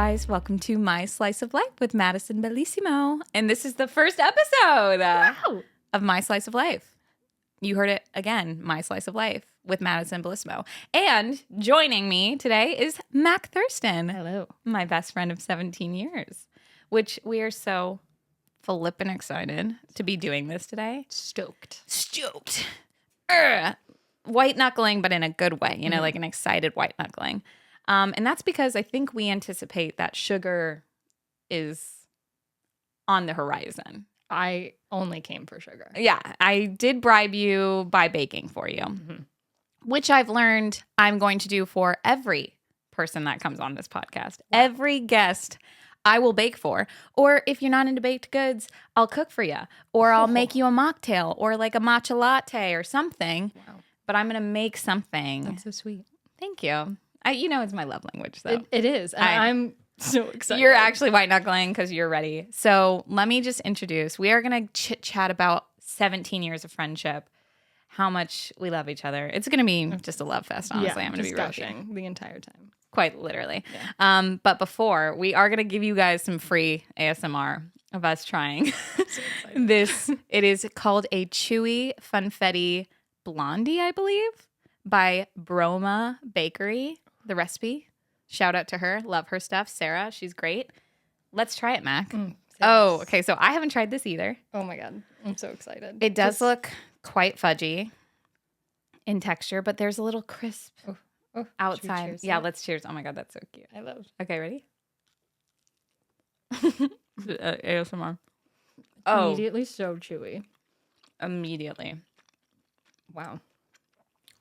guys, welcome to My Slice of Life with Madison Bellissimo. And this is the first episode of My Slice of Life. You heard it again, My Slice of Life with Madison Bellissimo. And joining me today is Mac Thurston. Hello. My best friend of 17 years, which we are so flippin' excited to be doing this today. Stoked. White knuckling, but in a good way, you know, like an excited white knuckling. And that's because I think we anticipate that sugar is on the horizon. I only came for sugar. Yeah, I did bribe you by baking for you, which I've learned I'm going to do for every person that comes on this podcast. Wow. Every guest I will bake for. Or if you're not into baked goods, I'll cook for you. Or I'll make you a mocktail or like a matcha latte or something. Wow. But I'm going to make something. That's so sweet. Thank you. You know it's my love language, though. It is. And I'm so excited. You're actually white knuckling because you're ready. So let me just introduce. We are going to chit-chat about 17 years of friendship, how much we love each other. It's going to be just a love fest, honestly. I'm going to be gushing the entire time. Quite literally. Yeah. But before, we are going to give you guys some free ASMR of us trying this. It is called a chewy Funfetti Blondie, I believe, by Broma Bakery. The recipe. Shout out to her. Love her stuff. Sarah, she's great. Let's try it, Mac. Okay. So I haven't tried this either. Oh my God. I'm so excited. It does look quite fudgy in texture, but there's a little crisp outside. Yeah, let's cheers. Oh my God, that's so cute. I love. Okay, ready? ASMR. Immediately so chewy. Immediately.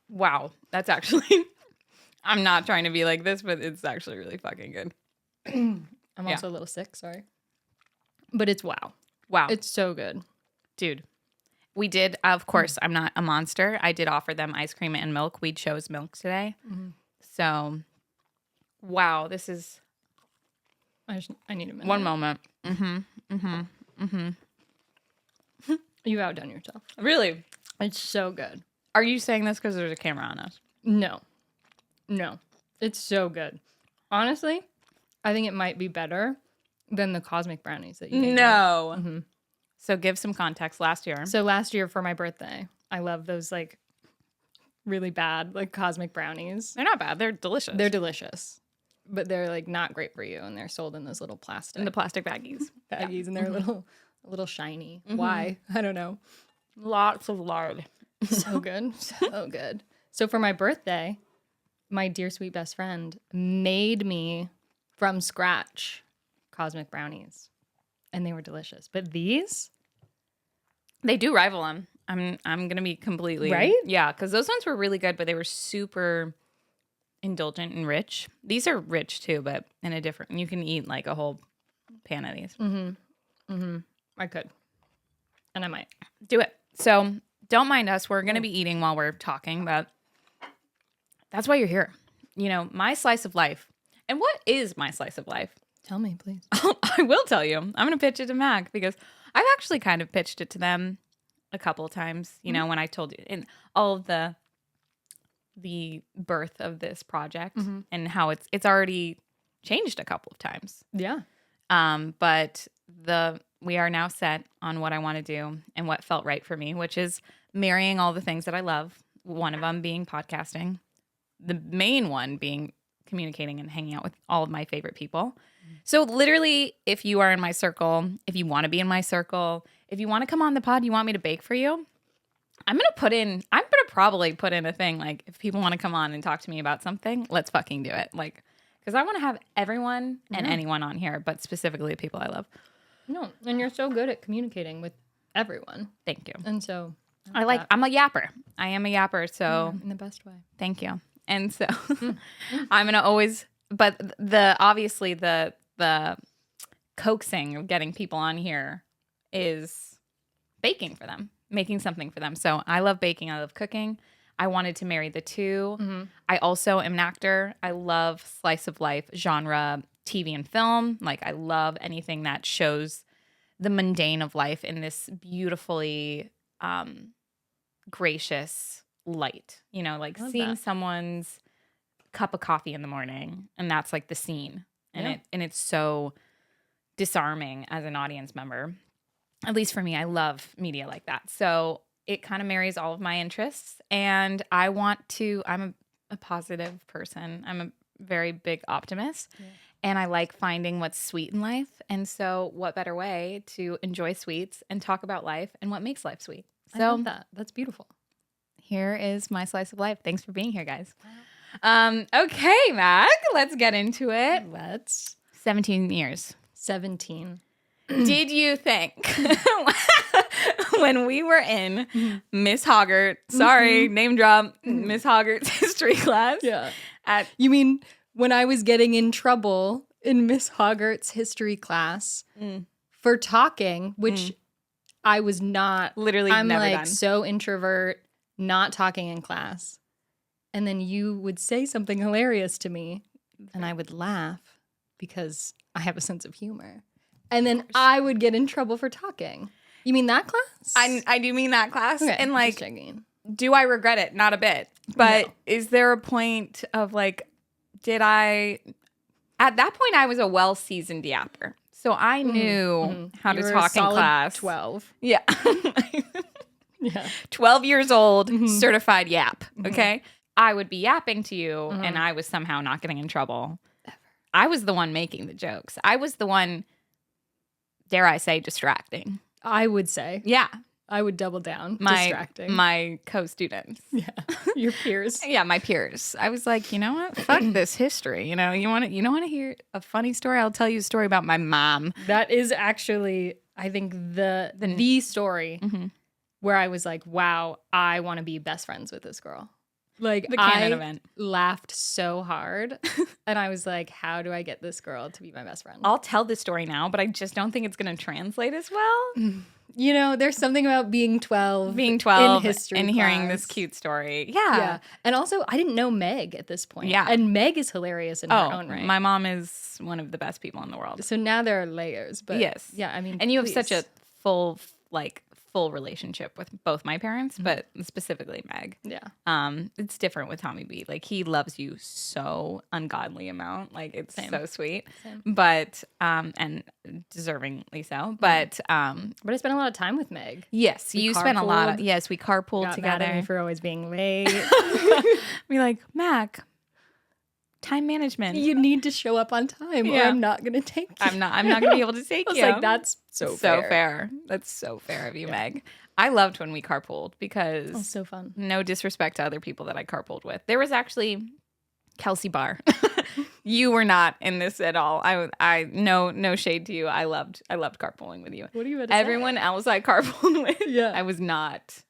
Wow. That's actually... I'm not trying to be like this, but it's actually really fucking good. I'm also a little sick, sorry. But it's wow. It's so good. Dude, we did, of course, I'm not a monster. I did offer them ice cream and milk. We chose milk today. So, wow, this is... I need a minute. One moment. You outdone yourself. Really? It's so good. Are you saying this because there's a camera on us? No. It's so good. Honestly, I think it might be better than the cosmic brownies that you gave me. So give some context. Last year for my birthday, I love those like really bad like cosmic brownies. They're not bad. They're delicious. They're delicious, but they're like not great for you, and they're sold in those little plastic in the plastic baggies, and they're a little shiny. Why? I don't know. Lots of lard. So good, so good. So for my birthday, my dear sweet best friend made me from scratch cosmic brownies, and they were delicious. But these, they do rival them. I'm gonna be completely right. Yeah, because those ones were really good, but they were super indulgent and rich. These are rich too, but in a different. You can eat like a whole pan of these. I could, and I might do it. So don't mind us. We're gonna be eating while we're talking, but. That's why you're here. You know, my slice of life. And what is my slice of life? Tell me, please. I will tell you. I'm going to pitch it to Mac because I've actually kind of pitched it to them a couple of times. You know, when I told you in all of the birth of this project and how it's already changed a couple of times. Yeah. But we are now set on what I want to do and what felt right for me, which is marrying all the things that I love. One of them being podcasting. The main one being communicating and hanging out with all of my favorite people. So literally, if you are in my circle, if you want to be in my circle, if you want to come on the pod, you want me to bake for you, I'm going to probably put in a thing. Like if people want to come on and talk to me about something, let's fucking do it. Like, because I want to have everyone and anyone on here, but specifically the people I love. No, and you're so good at communicating with everyone. Thank you. And so I'm a yapper. I am a yapper. So in the best way. Thank you. And so I'm going to always, but obviously the coaxing of getting people on here is baking for them, making something for them. So I love baking. I love cooking. I wanted to marry the two. I also am an actor. I love slice of life genre, TV and film. Like I love anything that shows the mundane of life in this beautifully gracious light, you know, like seeing someone's cup of coffee in the morning, and that's like the scene And it's so disarming as an audience member. At least for me, I love media like that. So it kind of marries all of my interests. And I'm a positive person. I'm a very big optimist. Yeah. And I like finding what's sweet in life. And so what better way to enjoy sweets and talk about life and what makes life sweet? So I love that. That's beautiful. Here is my slice of life. Thanks for being here, guys. Okay, Mac, let's get into it. 17 years. 17. Did you think when we were in Miss Hoggart, name drop, Miss Hoggart's history class? Yeah. You mean when I was getting in trouble in Miss Hoggart's history class for talking, which I was not. Literally I'm never like done. So introvert, not talking in class. And then you would say something hilarious to me and I would laugh because I have a sense of humor. And then I would get in trouble for talking. You mean that class? I do mean that class. Okay, and like, do I regret it? Not a bit. But is there a point of like, at that point I was a well-seasoned yapper. So I knew how to talk in class. 12. Yeah. Yeah. 12 years old, certified yap. Okay. I would be yapping to you and I was somehow not getting in trouble. Ever. I was the one making the jokes. I was the one, dare I say, distracting. I would say. Yeah. I would double down. Distracting. My co-students. Yeah. Your peers. Yeah, my peers. I was like, you know what? Fuck this history. You know, you want to hear a funny story? I'll tell you a story about my mom. That is actually, I think, the story where I was like, wow, I want to be best friends with this girl. Like, the canon event. Laughed so hard. And I was like, how do I get this girl to be my best friend? I'll tell this story now, but I just don't think it's going to translate as well. You know, there's something about being 12 in history and hearing this cute story. Yeah. And also, I didn't know Meg at this point. Yeah. And Meg is hilarious in her own right. My mom is one of the best people in the world. So now there are layers. But yes. Yeah, I mean, and you have such a full relationship with both my parents, but specifically Meg. Yeah. It's different with Tommy B. Like, he loves you so ungodly amount. Like, it's so sweet. Same. But and deservingly so. But I spent a lot of time with Meg. Yes, you spent a lot of we carpooled Got together. Mad at me for always being late. Be like, Mac, time management. You need to show up on time or I'm not going to take you. I'm not going to be able to take you. I was like, that's so fair. That's so fair of you, Meg. I loved when we carpooled because was so fun. No disrespect to other people that I carpooled with. There was actually Kelsey Barr. You were not in this at all. I no shade to you. I loved carpooling with you. What are you about to Everyone say? else I carpooled with, Yeah. I was not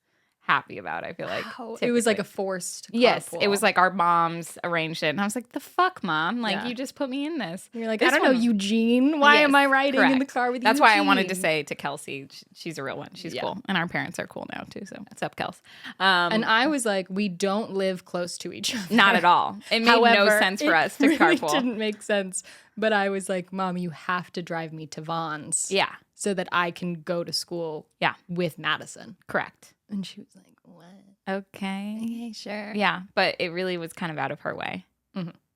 happy about. I feel like it was like a forced carpool. Yes, it was like our moms arranged it, and I was like, "The fuck, mom! Like, you just put me in this." And you're like, "I don't know, Eugene. Why am I riding in the car with you?" That's why I wanted to say to Kelsey, she's a real one. She's cool, and our parents are cool now too. So what's up, Kels? And I was like, "We don't live close to each other." Not at all. It made no sense for us to really carpool. Didn't make sense. But I was like, "Mom, you have to drive me to Vaughn's, so that I can go to school, with Madison." Correct. And she was like, "What? Okay, sure." Yeah, but it really was kind of out of her way.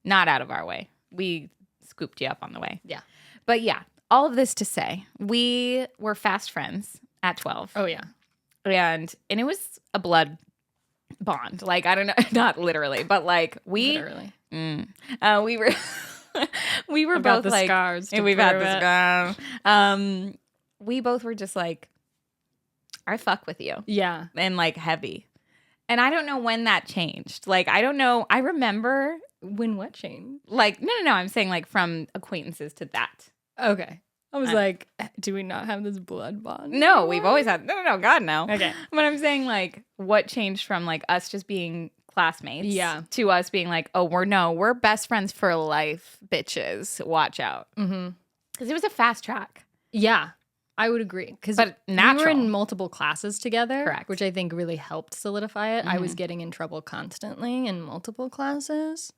Not out of our way. We scooped you up on the way. Yeah. But yeah, all of this to say, we were fast friends at 12. Oh, yeah. And it was a blood bond. Like, I don't know, not literally, but like Literally. We were we were About both the like scars to we've had prove the it. scars. We both were just like, I fuck with you. Yeah. And like heavy. And I don't know when that changed. Like, I don't know. I remember When what changed? like, no. I'm saying like from acquaintances to that. Okay. I was like, do we not have this blood bond? No, anymore? we've always had, no, God, no. Okay. But I'm saying like what changed from like us just being classmates to us being like, oh, we're best friends for life, bitches. Watch out. Because it was a fast track. Yeah. I would agree. But we natural. were in multiple classes together, Correct. which I think really helped solidify it. I was getting in trouble constantly in multiple classes.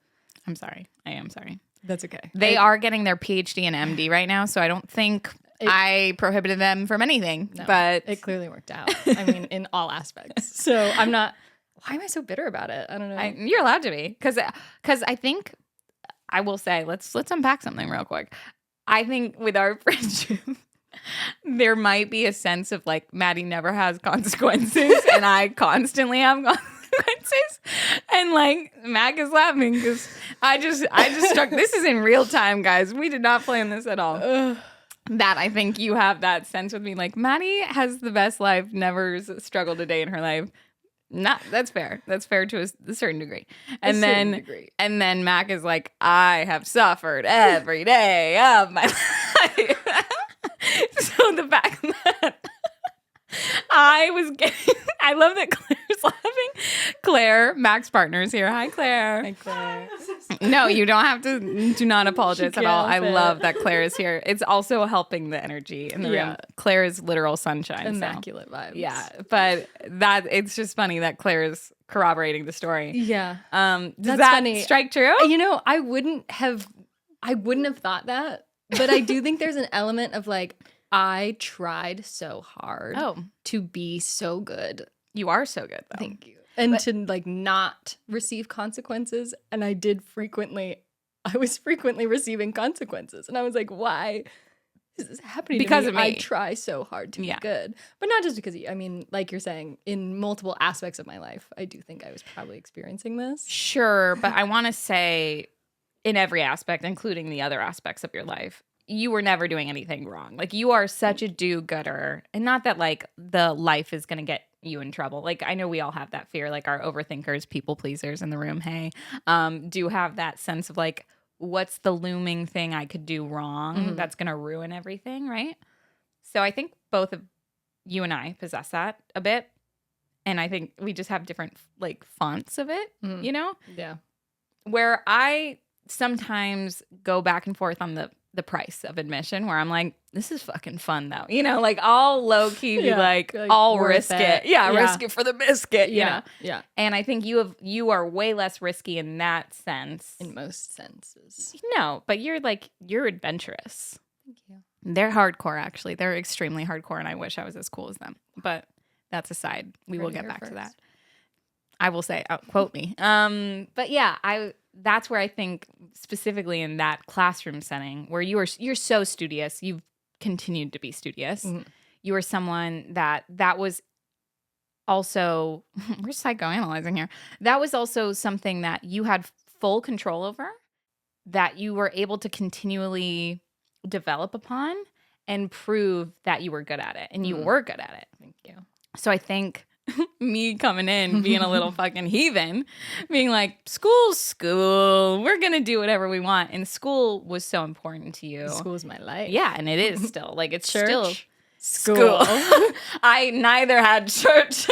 I'm sorry. I am sorry. That's okay. They are getting their PhD and MD right now, so I don't think I prohibited them from anything. No, but it clearly worked out. I mean, in all aspects. So I'm not. Why am I so bitter about it? I don't know. You're allowed to be because I think I will say, let's unpack something real quick. I think with our friendship, there might be a sense of like Maddie never has consequences and I constantly have consequences. And like Mac is laughing because I just struck. This is in real time, guys. We did not plan this at all. That I think you have that sense with me. Like Maddie has the best life, never struggled a day in her life. That's fair. That's fair to a certain degree. And then Mac is like, I have suffered every day of my life. So the fact that I love that Claire's laughing. Claire, Mac's partner, is here. Hi, Claire. Hi, Claire. No, you don't have to. Do not apologize at all. I love that Claire is here. It's also helping the energy in the room. Claire is literal sunshine. Immaculate vibes. Yeah, but it's just funny that Claire is corroborating the story. Yeah. Does That's that funny. strike true? You know, I wouldn't have thought that, but I do think there's an element of like, I tried so hard to be so good. You are so good, though. Thank you. And to like not receive consequences. And I was frequently receiving consequences. And I was like, why is this happening because to me? of me. I try so hard to be good. But not just because of you. I mean, like you're saying, in multiple aspects of my life, I do think I was probably experiencing this. Sure, but I want to say in every aspect, including the other aspects of your life, you were never doing anything wrong. Like you are such a do-gooder. And not that like the life is going to get you in trouble. Like I know we all have that fear, like our overthinkers, people pleasers in the room, hey, do have that sense of like, what's the looming thing I could do wrong that's going to ruin everything, right? So I think both of you and I possess that a bit. And I think we just have different like fonts of it, you know? Yeah. Where I sometimes go back and forth on the price of admission, where I'm like, this is fucking fun though. You know, like I'll low key be like I'll risk it. Yeah, risk it for the biscuit, you know? Yeah. And I think you are way less risky in that sense. In most senses. No, but you're adventurous. Thank you. They're hardcore, actually. They're extremely hardcore, and I wish I was as cool as them. But that's aside. We will get back to that. I will say, quote me. But yeah, that's where I think specifically in that classroom setting where you're so studious, you've continued to be studious. Mm-hmm. You are someone that was also, we're psychoanalyzing here. That was also something that you had full control over, that you were able to continually develop upon and prove that you were good at it. And you were good at it. Thank you. So I think me coming in, being a little fucking heathen, being like, school's school. We're going to do whatever we want. And school was so important to you. School's my life. Yeah, and it is still. Like, it's church, still school. I neither had church.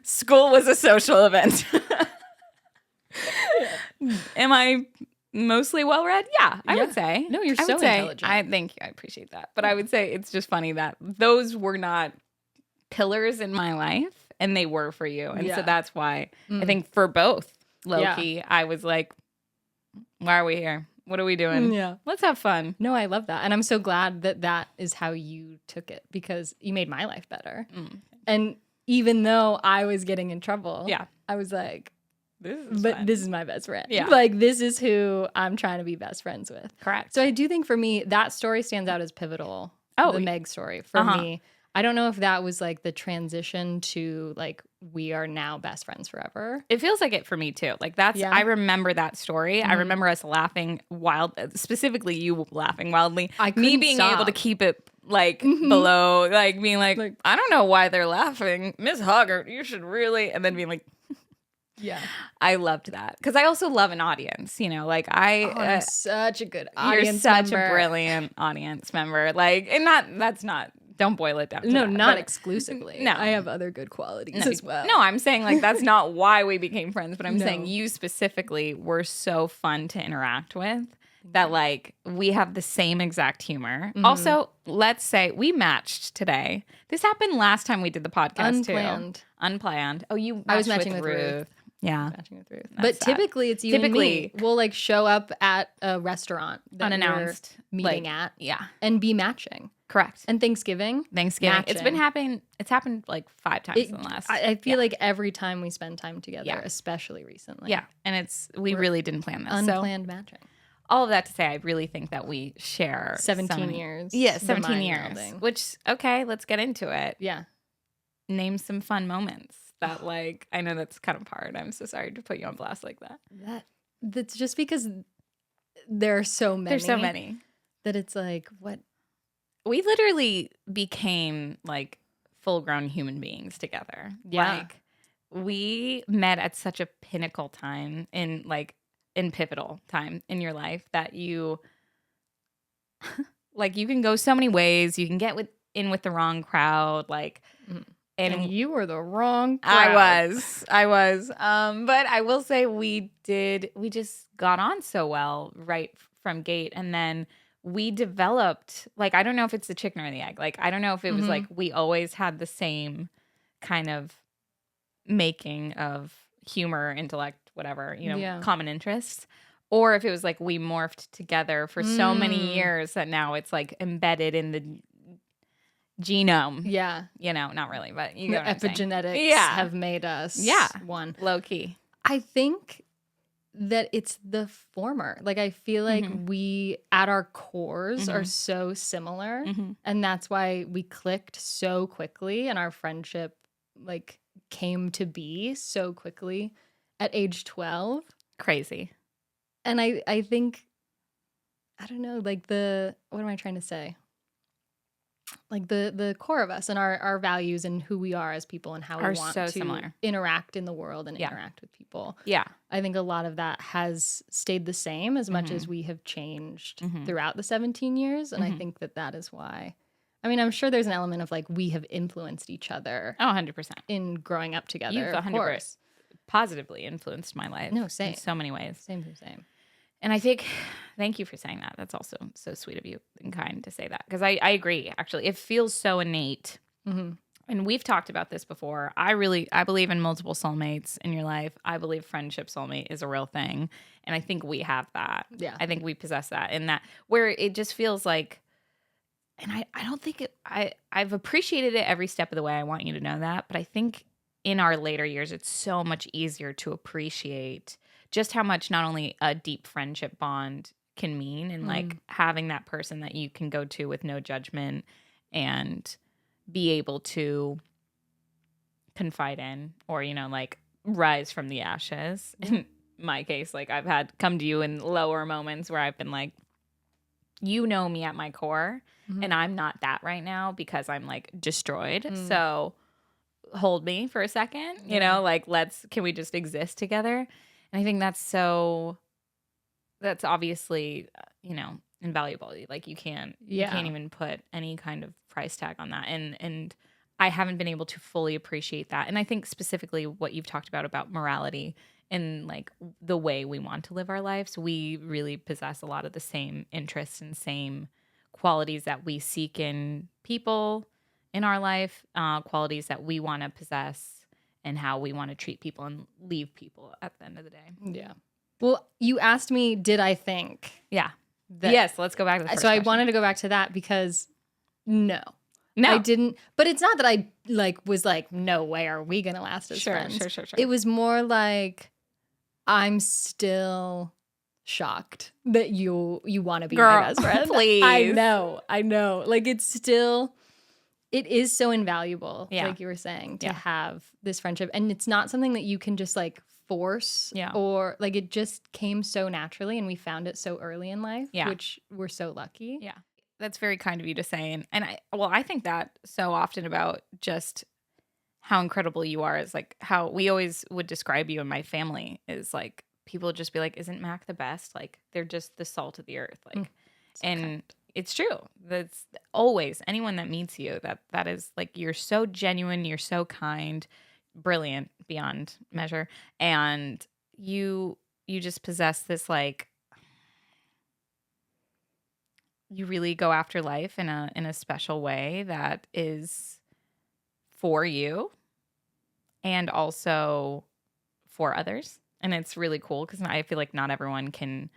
School was a social event. Am I mostly well-read? Yeah, I would say. No, you're so intelligent. Thank you. I appreciate that. But I would say it's just funny that those were not pillars in my life. And they were for you. And so that's why I think for both, low-key, I was like, why are we here? What are we doing? Yeah. Let's have fun. No, I love that. And I'm so glad that is how you took it, because you made my life better. And even though I was getting in trouble, I was like, this is my best friend. Yeah. Like, this is who I'm trying to be best friends with. Correct. So I do think for me, that story stands out as pivotal. The Meg story for me. I don't know if that was like the transition to like, we are now best friends forever. It feels like it for me too. Like I remember that story. I remember us laughing specifically you laughing wildly. Me being able to keep it like below, like being like, I don't know why they're laughing. Miss Hoggart, you should really, and then being like, yeah. I loved that. Because I also love an audience, you know, like I'm such a good audience member. You're such a brilliant audience member. Like, and that's not, don't boil it down to no, that, not exclusively. No. I have other good qualities as well. No, I'm saying like that's not why we became friends, but I'm saying you specifically were so fun to interact with that like we have the same exact humor. Also, let's say we matched today. This happened last time we did the podcast too. Unplanned. Oh, I was matching with Ruth. Yeah. Matching with Ruth. But typically it's you and me. We'll like show up at a restaurant that unannounced meeting at. Yeah. And be matching. Correct. And Thanksgiving. Matching. It's been happening. It's happened like 5 times in the last. I feel like every time we spend time together, especially recently. Yeah. And we really didn't plan this. Unplanned matching. all of that to say, I really think that we share 17 years. Yeah, The 17 mind years. melding. Which, okay, let's get into it. Yeah. Name some fun moments that, like, I know that's kind of hard. I'm so sorry to put you on blast like that. That's just because there are so many. There's so many. That it's like, what? We literally became, like, full-grown human beings together. Yeah. Like, we met at such a pinnacle time in pivotal time in your life that you like you can go so many ways. You can get in with the wrong crowd, like, and you were the wrong crowd. I was. But I will say we just got on so well right from gate, and then we developed, like, I don't know if it's the chicken or the egg. Like, I don't know if it was like we always had the same kind of making of humor, intellect, whatever, common interests, or if it was like we morphed together for so many years that now it's like embedded in the genome. Yeah. Not really, but the epigenetics have made us one. Low key. I think that it's the former. Like, I feel like we, at our cores, are so similar, and that's why we clicked so quickly, and our friendship, like, came to be so quickly at age 12. Crazy. And I think, I don't know, like, what am I trying to say? Like, the core of us and our values and who we are as people and how we want to similar. Interact in the world and interact with people. Yeah. I think a lot of that has stayed the same as much as we have changed throughout the 17 years. And I think that is why. I mean, I'm sure there's an element of, like, we have influenced each other. Oh, 100%. In growing up together. You've 100% positively influenced my life. No, same. In so many ways. Same. And I think, thank you for saying that. That's also so sweet of you and kind to say that. Because I agree, actually. It feels so innate. And we've talked about this before. I believe in multiple soulmates in your life. I believe friendship soulmate is a real thing. And I think we have that. Yeah. I think we possess that. In that, where it just feels like, and I don't think I've appreciated it every step of the way. I want you to know that. But I think in our later years, it's so much easier to appreciate just how much not only a deep friendship bond can mean, and like having that person that you can go to with no judgment and be able to confide in, or, like, rise from the ashes. In my case, like, I've had come to you in lower moments where I've been like, you know me at my core, and I'm not that right now because I'm, like, destroyed. So hold me for a second, like, can we just exist together? And I think that's obviously, invaluable. Like, you can't even put any kind of price tag on that. And I haven't been able to fully appreciate that. And I think specifically what you've talked about morality and, like, the way we want to live our lives, we really possess a lot of the same interests and same qualities that we seek in people in our life, qualities that we want to possess, and how we want to treat people and leave people at the end of the day. Yeah. Well, you asked me, did I think? Yeah. Yes, let's go back to the first question. I wanted to go back to that because no, I didn't. But it's not that I, like, was like, no way are we going to last as friends. Sure. It It was more like, I'm still shocked that you want to be my best friend. Please. I know. Like, it is so invaluable, like you were saying, to have this friendship. And it's not something that you can just, like, force, or, like, it just came so naturally, and we found it so early in life, which we're so lucky. Yeah. That's very kind of you to say. And I think that so often about just how incredible you are is, like, how we always would describe you and my family is, like, people would just be like, isn't Mac the best? Like, they're just the salt of the earth. Like, and it's true. That's always anyone that meets you, that is, like, you're so genuine, you're so kind, brilliant beyond measure, and you just possess this, like, you really go after life in a special way that is for you and also for others. And it's really cool because I feel like not everyone can.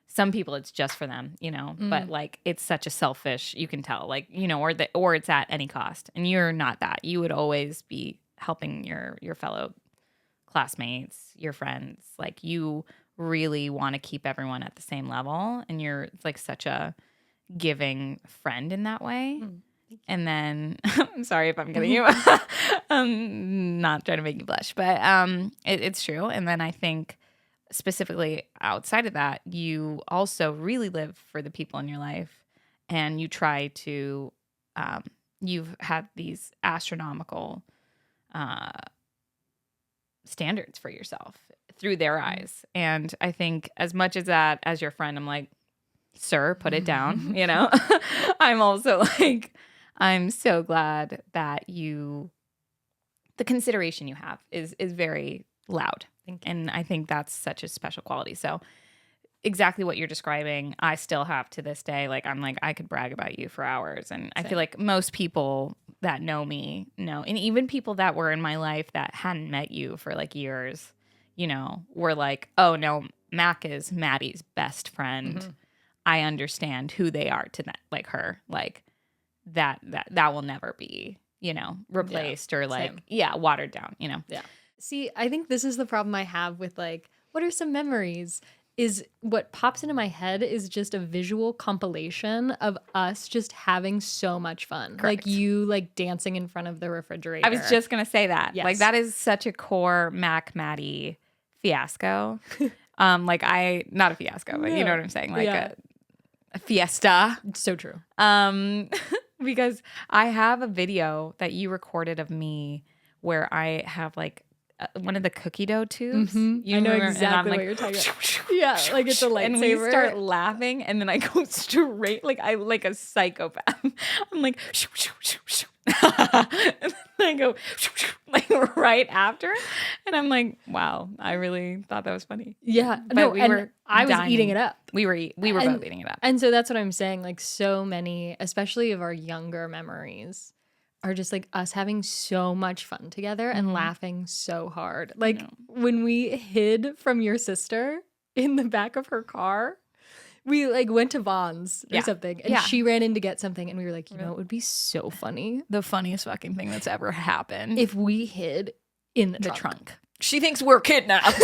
Some people it's just for them, but, like, it's such a selfish, you can tell, like, or it's at any cost. And you're not that. You would always be helping your fellow classmates, your friends. Like, you really want to keep everyone at the same level, and you're like such a giving friend in that way. And then I'm sorry if I'm getting you. I'm not trying to make you blush, but it's true. And then I think specifically outside of that, you also really live for the people in your life, and you try to you've had these astronomical standards for yourself through their eyes. And I think as much as that, as your friend, I'm like, sir, put it down. You know, I'm also like, I'm so glad that the consideration you have is very loud. And I think that's such a special quality. So exactly what you're describing, I still have to this day. Like, I'm like, I could brag about you for hours. And I feel like most people that know me know, and even people that were in my life that hadn't met you for like years, you know, were like, oh no, Mac is Maddie's best friend. I understand who they are to that, like her, like that will never be, you know, replaced or like, watered down, you know? Yeah. See, I think this is the problem I have with like, what are some memories? Is what pops into my head is just a visual compilation of us just having so much fun. Correct. Like you like dancing in front of the refrigerator. I was just going to say that. Yes. Like that is such a core Mac Maddie fiasco. Like not a fiasco, but you know what I'm saying? Like a fiesta. So true. Because I have a video that you recorded of me where I have like one of the cookie dough tubes. I know exactly what you're talking about. Yeah, like it's a lightsaber. And we start laughing, and then I go straight, like I like a psychopath. I'm like, and then I go like right after, and I'm like, wow, I really thought that was funny. Yeah, but no, we and were I was dying. eating it up. We were both eating it up. And so that's what I'm saying. Like so many, especially of our younger memories, are just like us having so much fun together and laughing so hard. Like when we hid from your sister in the back of her car, we like went to Vaughn's or something, and she ran in to get something, and we were like, you know, it would be so funny. The funniest fucking thing that's ever happened. If we hid in the trunk. She thinks we're kidnapped. Like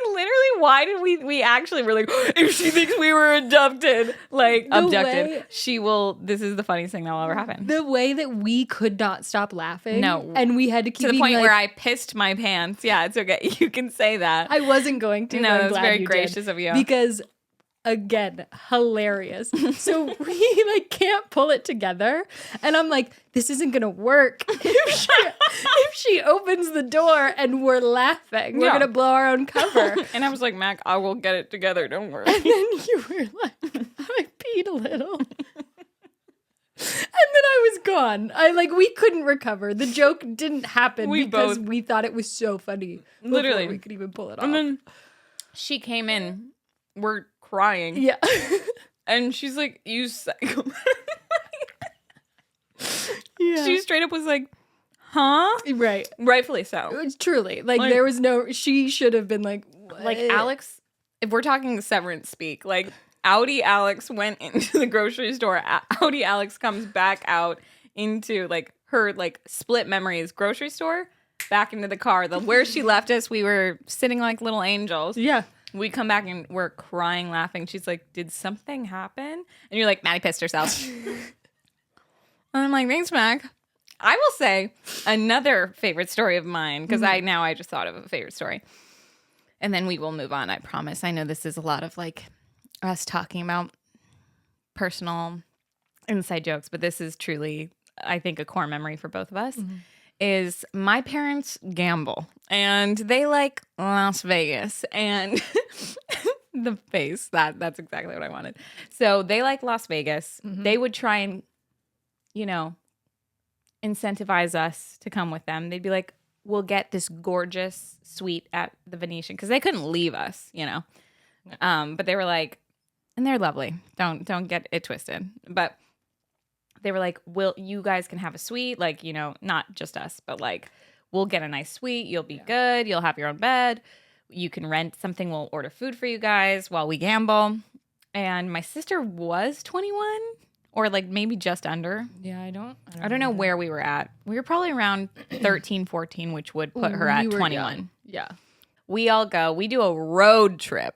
literally why did we actually were like, if she thinks we were abducted, this is the funniest thing that'll ever happen. The way that we could not stop laughing. No. And we had to keep to the point like, where I pissed my pants. Yeah, it's okay. You can say that. I wasn't going to. No, that's very gracious of you. Because again, hilarious. So we like can't pull it together. And I'm like, this isn't gonna work. If she opens the door and we're laughing, we're gonna blow our own cover. And I was like, Mac, I will get it together, don't worry. And then you were like, I peed a little. And then I was gone. We couldn't recover. The joke didn't happen because we thought it was so funny. Literally. We could even pull it off. And then she came in. We're crying. Yeah. And she's like, you psycho. Yeah. She straight up was like, huh? Right. Rightfully so. It was truly. Like there was she should have been like, what? Like Alex, if we're talking severance speak, like Audi Alex went into the grocery store. Audi Alex comes back out into like her like split memories grocery store, back into the car. Where she left us, we were sitting like little angels. Yeah. We come back and we're crying, laughing. She's like, did something happen? And you're like, Maddie pissed herself. And I'm like, thanks, Mac. I will say another favorite story of mine, because I just thought of a favorite story. And then we will move on, I promise. I know this is a lot of like us talking about personal inside jokes, but this is truly, I think, a core memory for both of us. Is my parents gamble, and they like Las Vegas, and the face, that's exactly what I wanted. So they like Las Vegas. They would try and, you know, incentivize us to come with them. They'd be like, we'll get this gorgeous suite at the Venetian, because they couldn't leave us, you know. But they were like, and they're lovely. Don't get it twisted. But they were like, you guys can have a suite, like, you know, not just us, but like, we'll get a nice suite. You'll be good. You'll have your own bed. You can rent something. We'll order food for you guys while we gamble. And my sister was 21 or like maybe just under. Yeah, I don't know where we were at. We were probably around 13, 14, which would put her at 21. Yeah. We all go. We do a road trip.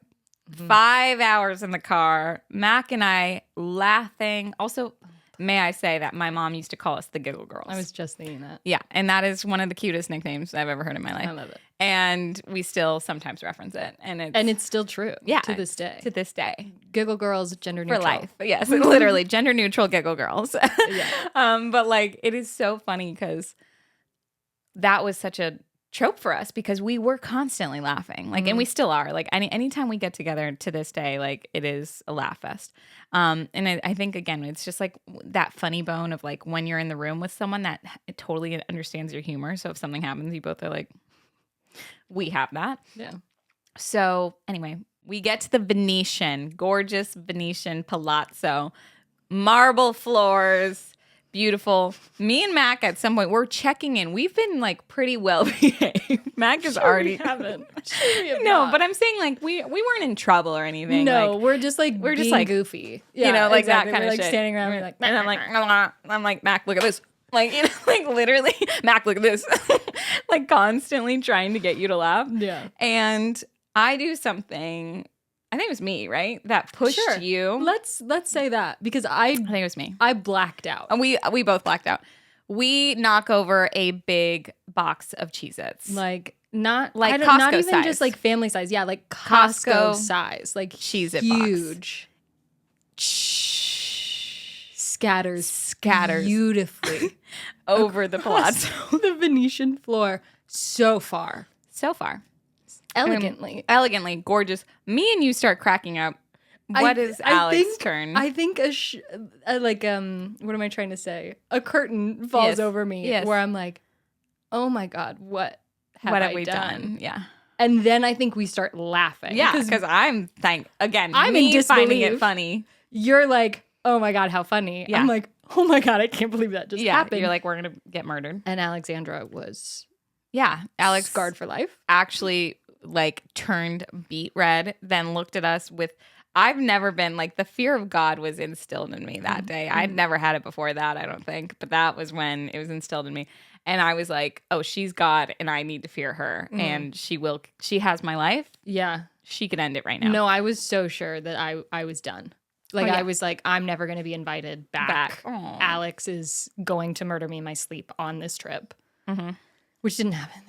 5 hours in the car. Mac and I laughing. Also, may I say that my mom used to call us the Giggle Girls. I was just thinking that. Yeah, and that is one of the cutest nicknames I've ever heard in my life. I love it. And we still sometimes reference it. And it's still true. Yeah, to this day. To this day. Giggle Girls, gender neutral. For life. Yes, literally gender neutral Giggle Girls. Yeah. But like, it is so funny because that was such a trope for us because we were constantly laughing. Like, and we still are. Like, anytime we get together to this day, like, it is a laugh fest. And I think, again, it's just like that funny bone of like when you're in the room with someone that totally understands your humor. So if something happens, you both are like, we have that. Yeah. So anyway, we get to the Venetian, gorgeous Venetian palazzo, marble floors, beautiful. Me and Mac at some point, we're checking in. We've been like pretty well behaved. Mac is already. We haven't. No, but I'm saying like we weren't in trouble or anything. No, like, we're just like goofy. Yeah, you know, like exactly. that kind we're of like shit. standing around, we're like, and I'm like, Mac, look at this. Like, you know, like literally, Mac, look at this. Like constantly trying to get you to laugh. Yeah. And I do something. I think it was me, right? That pushed you. Let's say that because I think it was me. I blacked out. And we both blacked out. We knock over a big box of Cheez-Its. Like not like Costco not even size. just like family size. Yeah, like Costco size. Like Cheez-It huge. Scatters beautifully over the palazzo. The Venetian floor so far. Elegantly, gorgeous. Me and you start cracking up. What is Alex's turn? I think what am I trying to say? A curtain falls over me where I'm like, oh my God, what have we done? Yeah. And then I think we start laughing. Yeah, because I'm in disbelief. Finding it funny. You're like, oh my God, how funny. Yeah. I'm like, oh my God, I can't believe that just happened. You're like, we're going to get murdered. And Alexandra was Alex scarred for life. Actually like turned beet red, then looked at us with, I've never been like, the fear of God was instilled in me that day. I'd never had it before that, I don't think, but that was when it was instilled in me. And I was like, oh, she's God and I need to fear her. And she has my life. Yeah. She could end it right now. No, I was so sure that I was done. Like, I was like, I'm never going to be invited back. Alex is going to murder me in my sleep on this trip, which didn't happen.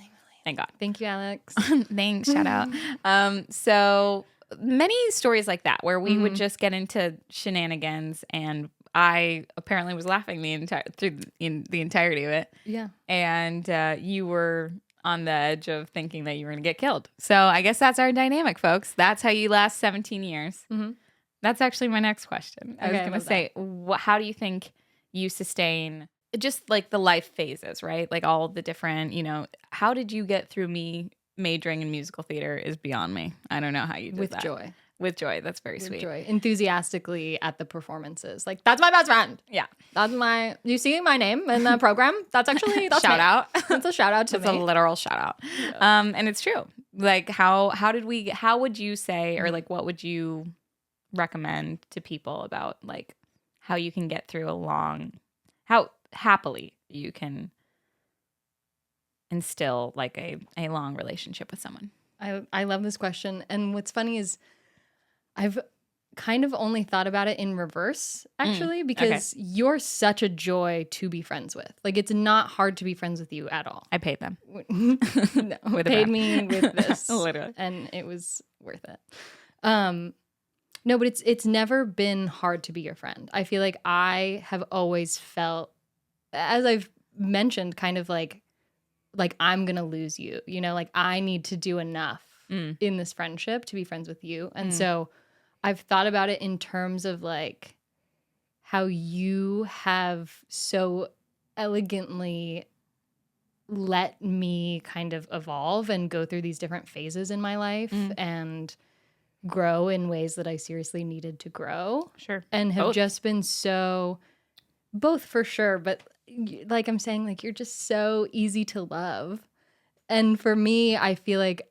Thank God. Thank you, Alex. Thanks. Shout out. So many stories like that where we would just get into shenanigans, and I apparently was laughing the entirety of it. Yeah. And you were on the edge of thinking that you were going to get killed. So I guess that's our dynamic, folks. That's how you last 17 years. That's actually my next question. I was going to say, how do you think you sustain just like the life phases, right? Like all the different, how did you get through me majoring in musical theater is beyond me. I don't know how you did that. With joy. That's very sweet. Joy. Enthusiastically at the performances. Like, that's my best friend. Yeah. You see my name in the program? That's shout me. Out. That's a shout out to me. It's a literal shout out. Yeah. And it's true. Like how would you say, or like, what would you recommend to people about like how you can get through how happily you can instill like a long relationship with someone? I love this question. And what's funny is I've kind of only thought about it in reverse, actually, because you're such a joy to be friends with. Like, it's not hard to be friends with you at all. I paid them. No, paid me with this. Literally. And it was worth it. No, but it's never been hard to be your friend. I feel like I have always felt, as I've mentioned, kind of like I'm going to lose you, like I need to do enough in this friendship to be friends with you. And so I've thought about it in terms of like how you have so elegantly let me kind of evolve and go through these different phases in my life and grow in ways that I seriously needed to grow. Sure. And have just been so, both for sure, but like I'm saying, like you're just so easy to love. And for me, I feel like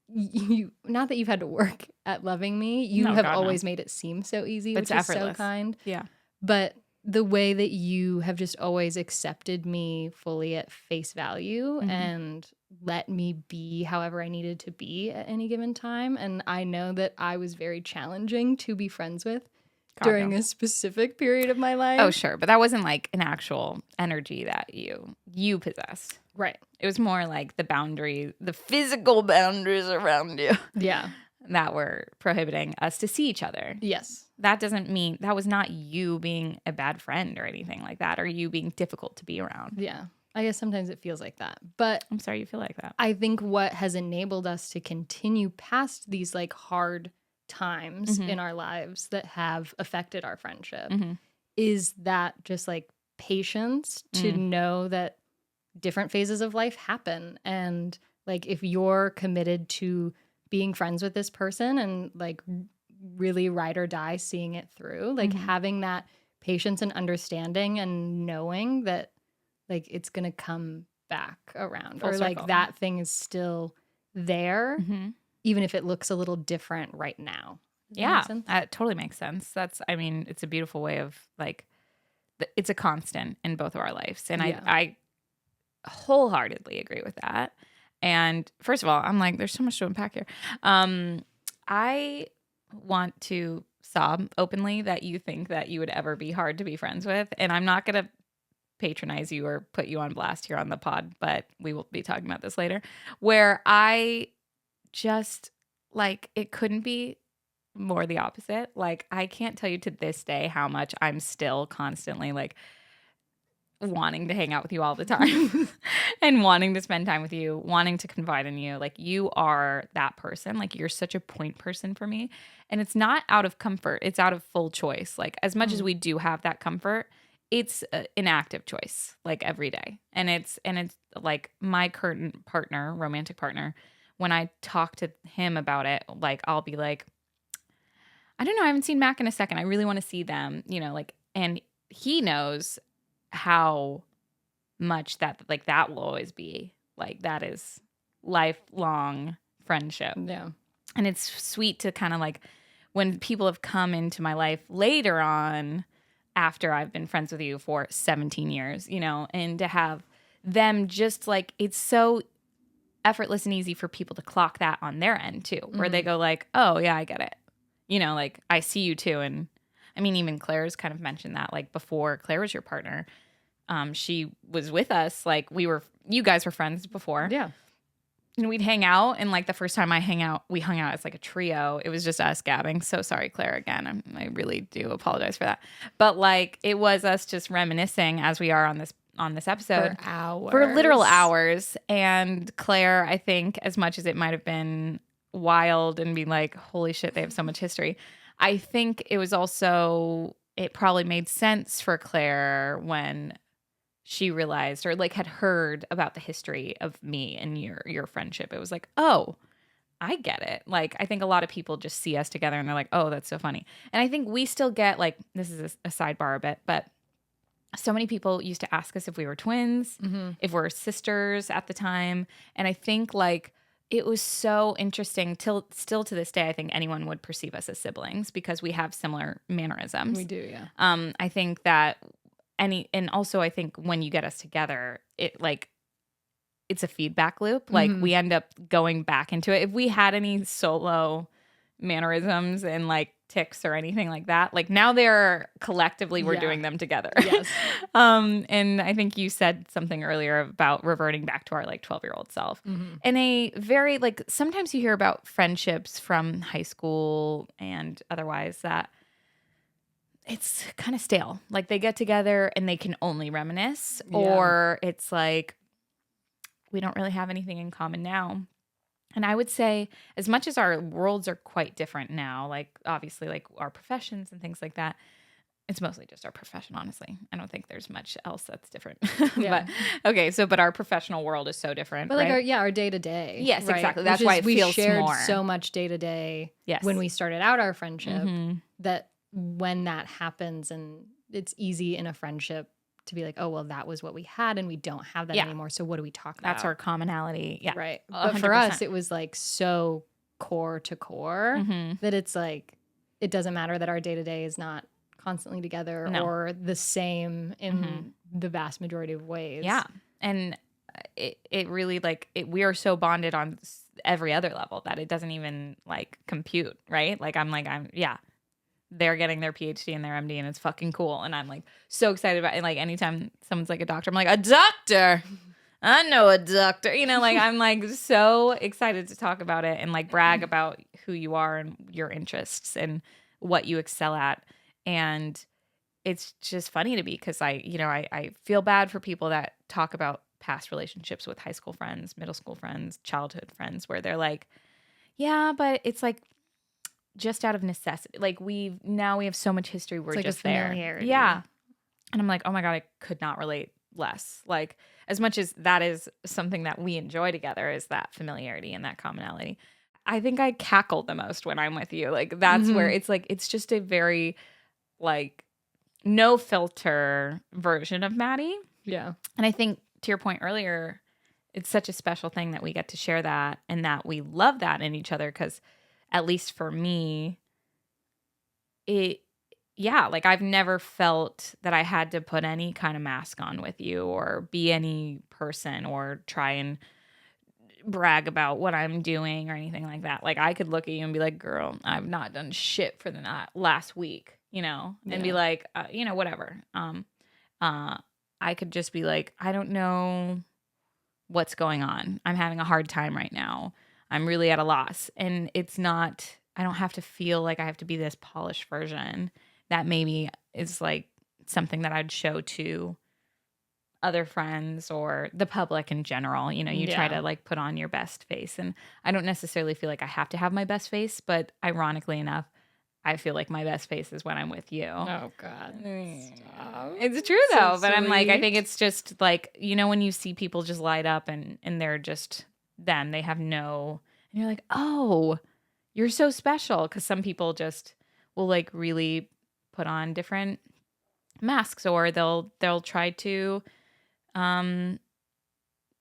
you, not that you've had to work at loving me, you have always made it seem so easy, which is so kind. Yeah. But the way that you have just always accepted me fully at face value and let me be however I needed to be at any given time. And I know that I was very challenging to be friends with during a specific period of my life. Oh, sure. But that wasn't like an actual energy that you possessed. Right. It was more like the physical boundaries around you. Yeah. That were prohibiting us to see each other. Yes. That doesn't mean that was not you being a bad friend or anything like that, or you being difficult to be around. Yeah. I guess sometimes it feels like that. But I'm sorry you feel like that. I think what has enabled us to continue past these like hard times in our lives that have affected our friendship is that just like patience to know that different phases of life happen. And like if you're committed to being friends with this person and like really ride or die seeing it through, like having that patience and understanding and knowing that like it's gonna come back around Full or circle. like that thing is still there even if it looks a little different right now. Does that make sense? That totally makes sense. It's a beautiful way of like, it's a constant in both of our lives. And I wholeheartedly agree with that. And first of all, I'm like, there's so much to unpack here. I want to sob openly that you think that you would ever be hard to be friends with. And I'm not going to patronize you or put you on blast here on the pod, but we will be talking about this later, where I just like, it couldn't be more the opposite. Like, I can't tell you to this day how much I'm still constantly like wanting to hang out with you all the time and wanting to spend time with you, wanting to confide in you. Like, you are that person. Like, you're such a point person for me. And it's not out of comfort. It's out of full choice. Like, as much as we do have that comfort, it's an active choice, like every day. And it's like my current partner, romantic partner, when I talk to him about it, like, I'll be like, I don't know, I haven't seen Mac in a second. I really want to see them, you know, like, and he knows how much that like that will always be like, that is lifelong friendship. Yeah. And it's sweet to kind of like, when people have come into my life later on after I've been friends with you for 17 years, you know, and to have them just like, it's so effortless and easy for people to clock that on their end too, where they go like, oh yeah, I get it. You know, like, I see you too. And I mean, even Claire's kind of mentioned that, like, before Claire was your partner, she was with us. Like, you guys were friends before. Yeah. And we'd hang out. And like the first time we hung out as like a trio. It was just us gabbing. So sorry, Claire, again. I really do apologize for that. But like, it was us just reminiscing as we are on this episode. For hours. For literal hours. And Claire, I think, as much as it might have been wild and be like, holy shit, they have so much history, I think it probably made sense for Claire when she realized or like had heard about the history of me and your friendship. It was like, oh, I get it. Like, I think a lot of people just see us together and they're like, oh, that's so funny. And I think we still get like, this is a sidebar a bit, but so many people used to ask us if we were twins, if we're sisters at the time. And I think like, it was so interesting still to this day. I think anyone would perceive us as siblings because we have similar mannerisms. We do, yeah. I think that and also I think when you get us together, it like, it's a feedback loop. Like, we end up going back into it. If we had any solo mannerisms and like tics or anything like that, like now we're doing them together. Yes. And I think you said something earlier about reverting back to our like 12-year-old self. And a very like, sometimes you hear about friendships from high school and otherwise that it's kind of stale. Like, they get together and they can only reminisce, or it's like, we don't really have anything in common now. And I would say, as much as our worlds are quite different now, like obviously like our professions and things like that, it's mostly just our profession, honestly. I don't think there's much else that's different. Yeah. But our professional world is so different. But like, right? our day to day. Yes, exactly. That's why it feels we shared more. so much day to day Yes. when we started out our friendship that when that happens and it's easy in a friendship to be like, oh, well, that was what we had and we don't have that anymore. So what do we talk about? That's our commonality. Yeah. Right. 100%. But for us, it was like so core to core that it's like, it doesn't matter that our day to day is not constantly together No. or the same in the vast majority of ways. Yeah. And it really like we are so bonded on every other level that it doesn't even like compute, right? Like I'm they're getting their PhD and their MD and it's fucking cool. And I'm like so excited about it. Like anytime someone's like a doctor, I'm like, a doctor. I know a doctor. You know, like I'm like so excited to talk about it and like brag about who you are and your interests and what you excel at. And it's just funny to me because I feel bad for people that talk about past relationships with high school friends, middle school friends, childhood friends, where they're like, yeah, but it's like just out of necessity. Like we have so much history. We're It's like just a there. familiarity. Yeah. And I'm like, oh my God, I could not relate less. Like as much as that is something that we enjoy together is that familiarity and that commonality. I think I cackle the most when I'm with you. Like that's where it's like, it's just a very like no filter version of Maddie. Yeah. And I think to your point earlier, it's such a special thing that we get to share that and that we love that in each other. Cause at least for me, like I've never felt that I had to put any kind of mask on with you or be any person or try and brag about what I'm doing or anything like that. Like I could look at you and be like, girl, I've not done shit for the last week, and be like, whatever. I could just be like, I don't know what's going on. I'm having a hard time right now. I'm really at a loss. And it's not, I don't have to feel like I have to be this polished version that maybe is like something that I'd show to other friends or the public in general. You try to like put on your best face. And I don't necessarily feel like I have to have my best face, but ironically enough, I feel like my best face is when I'm with you. Oh God. Stop. It's true So though, but I'm like, I sweet. think it's just like, when you see people just light up and they're just them, they have no, and you're like, oh, you're so special. Cause some people just will like really put on different masks or they'll try to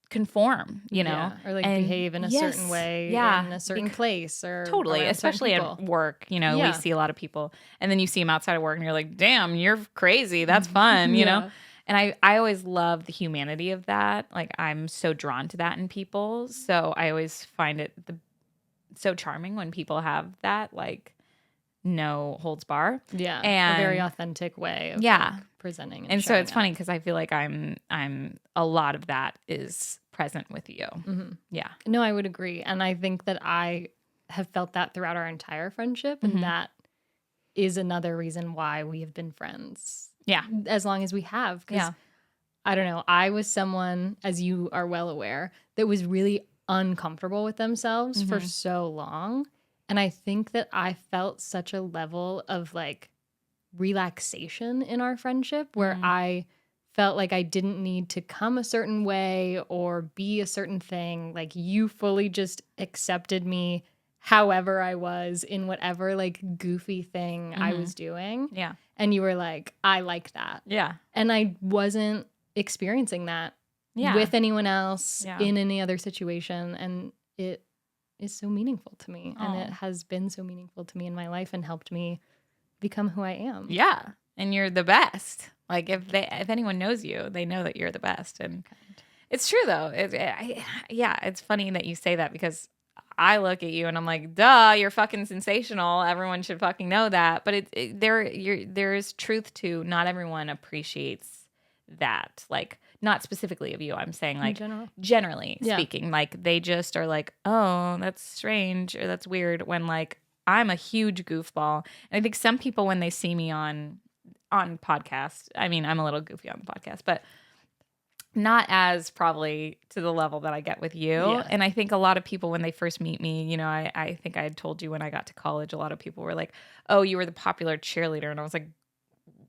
conform, or like and behave in a certain way in a certain place or totally, around certain especially people. at work, we Yeah. see a lot of people and then you see them outside of work and you're like, damn, you're crazy. That's fun, you know? And I always love the humanity of that. Like I'm so drawn to that in people. So I always find it so charming when people have that, like no holds bar. Yeah. And a very authentic way of yeah. like, presenting. And so showing it's funny up. because I feel like I'm a lot of that is present with you. Mm-hmm. Yeah. No, I would agree. And I think that I have felt that throughout our entire friendship. And that is another reason why we have been friends. Yeah. As long as we have. Because Yeah. I don't know. I was someone, as you are well aware, that was really uncomfortable with themselves for so long. And I think that I felt such a level of like relaxation in our friendship where I felt like I didn't need to come a certain way or be a certain thing. Like you fully just accepted me however I was in whatever like goofy thing I was doing. Yeah. And you were like, I like that. Yeah. And I wasn't experiencing that with anyone else in any other situation. And it is so meaningful to me. And it has been so meaningful to me in my life and helped me become who I am. Yeah. And you're the best. Like if anyone knows you, they know that you're the best. And it's true though. It's funny that you say that because I look at you and I'm like, duh, you're fucking sensational. Everyone should fucking know that. But there is truth to not everyone appreciates that. Like not specifically of you. I'm saying like generally speaking, like they just are like, oh, that's strange or that's weird when like I'm a huge goofball. And I think some people when they see me on podcasts, I mean, I'm a little goofy on the podcast, but not as probably to the level that I get with you. Yeah. And I think a lot of people when they first meet me, I think I had told you when I got to college, a lot of people were like, oh, you were the popular cheerleader. And I was like,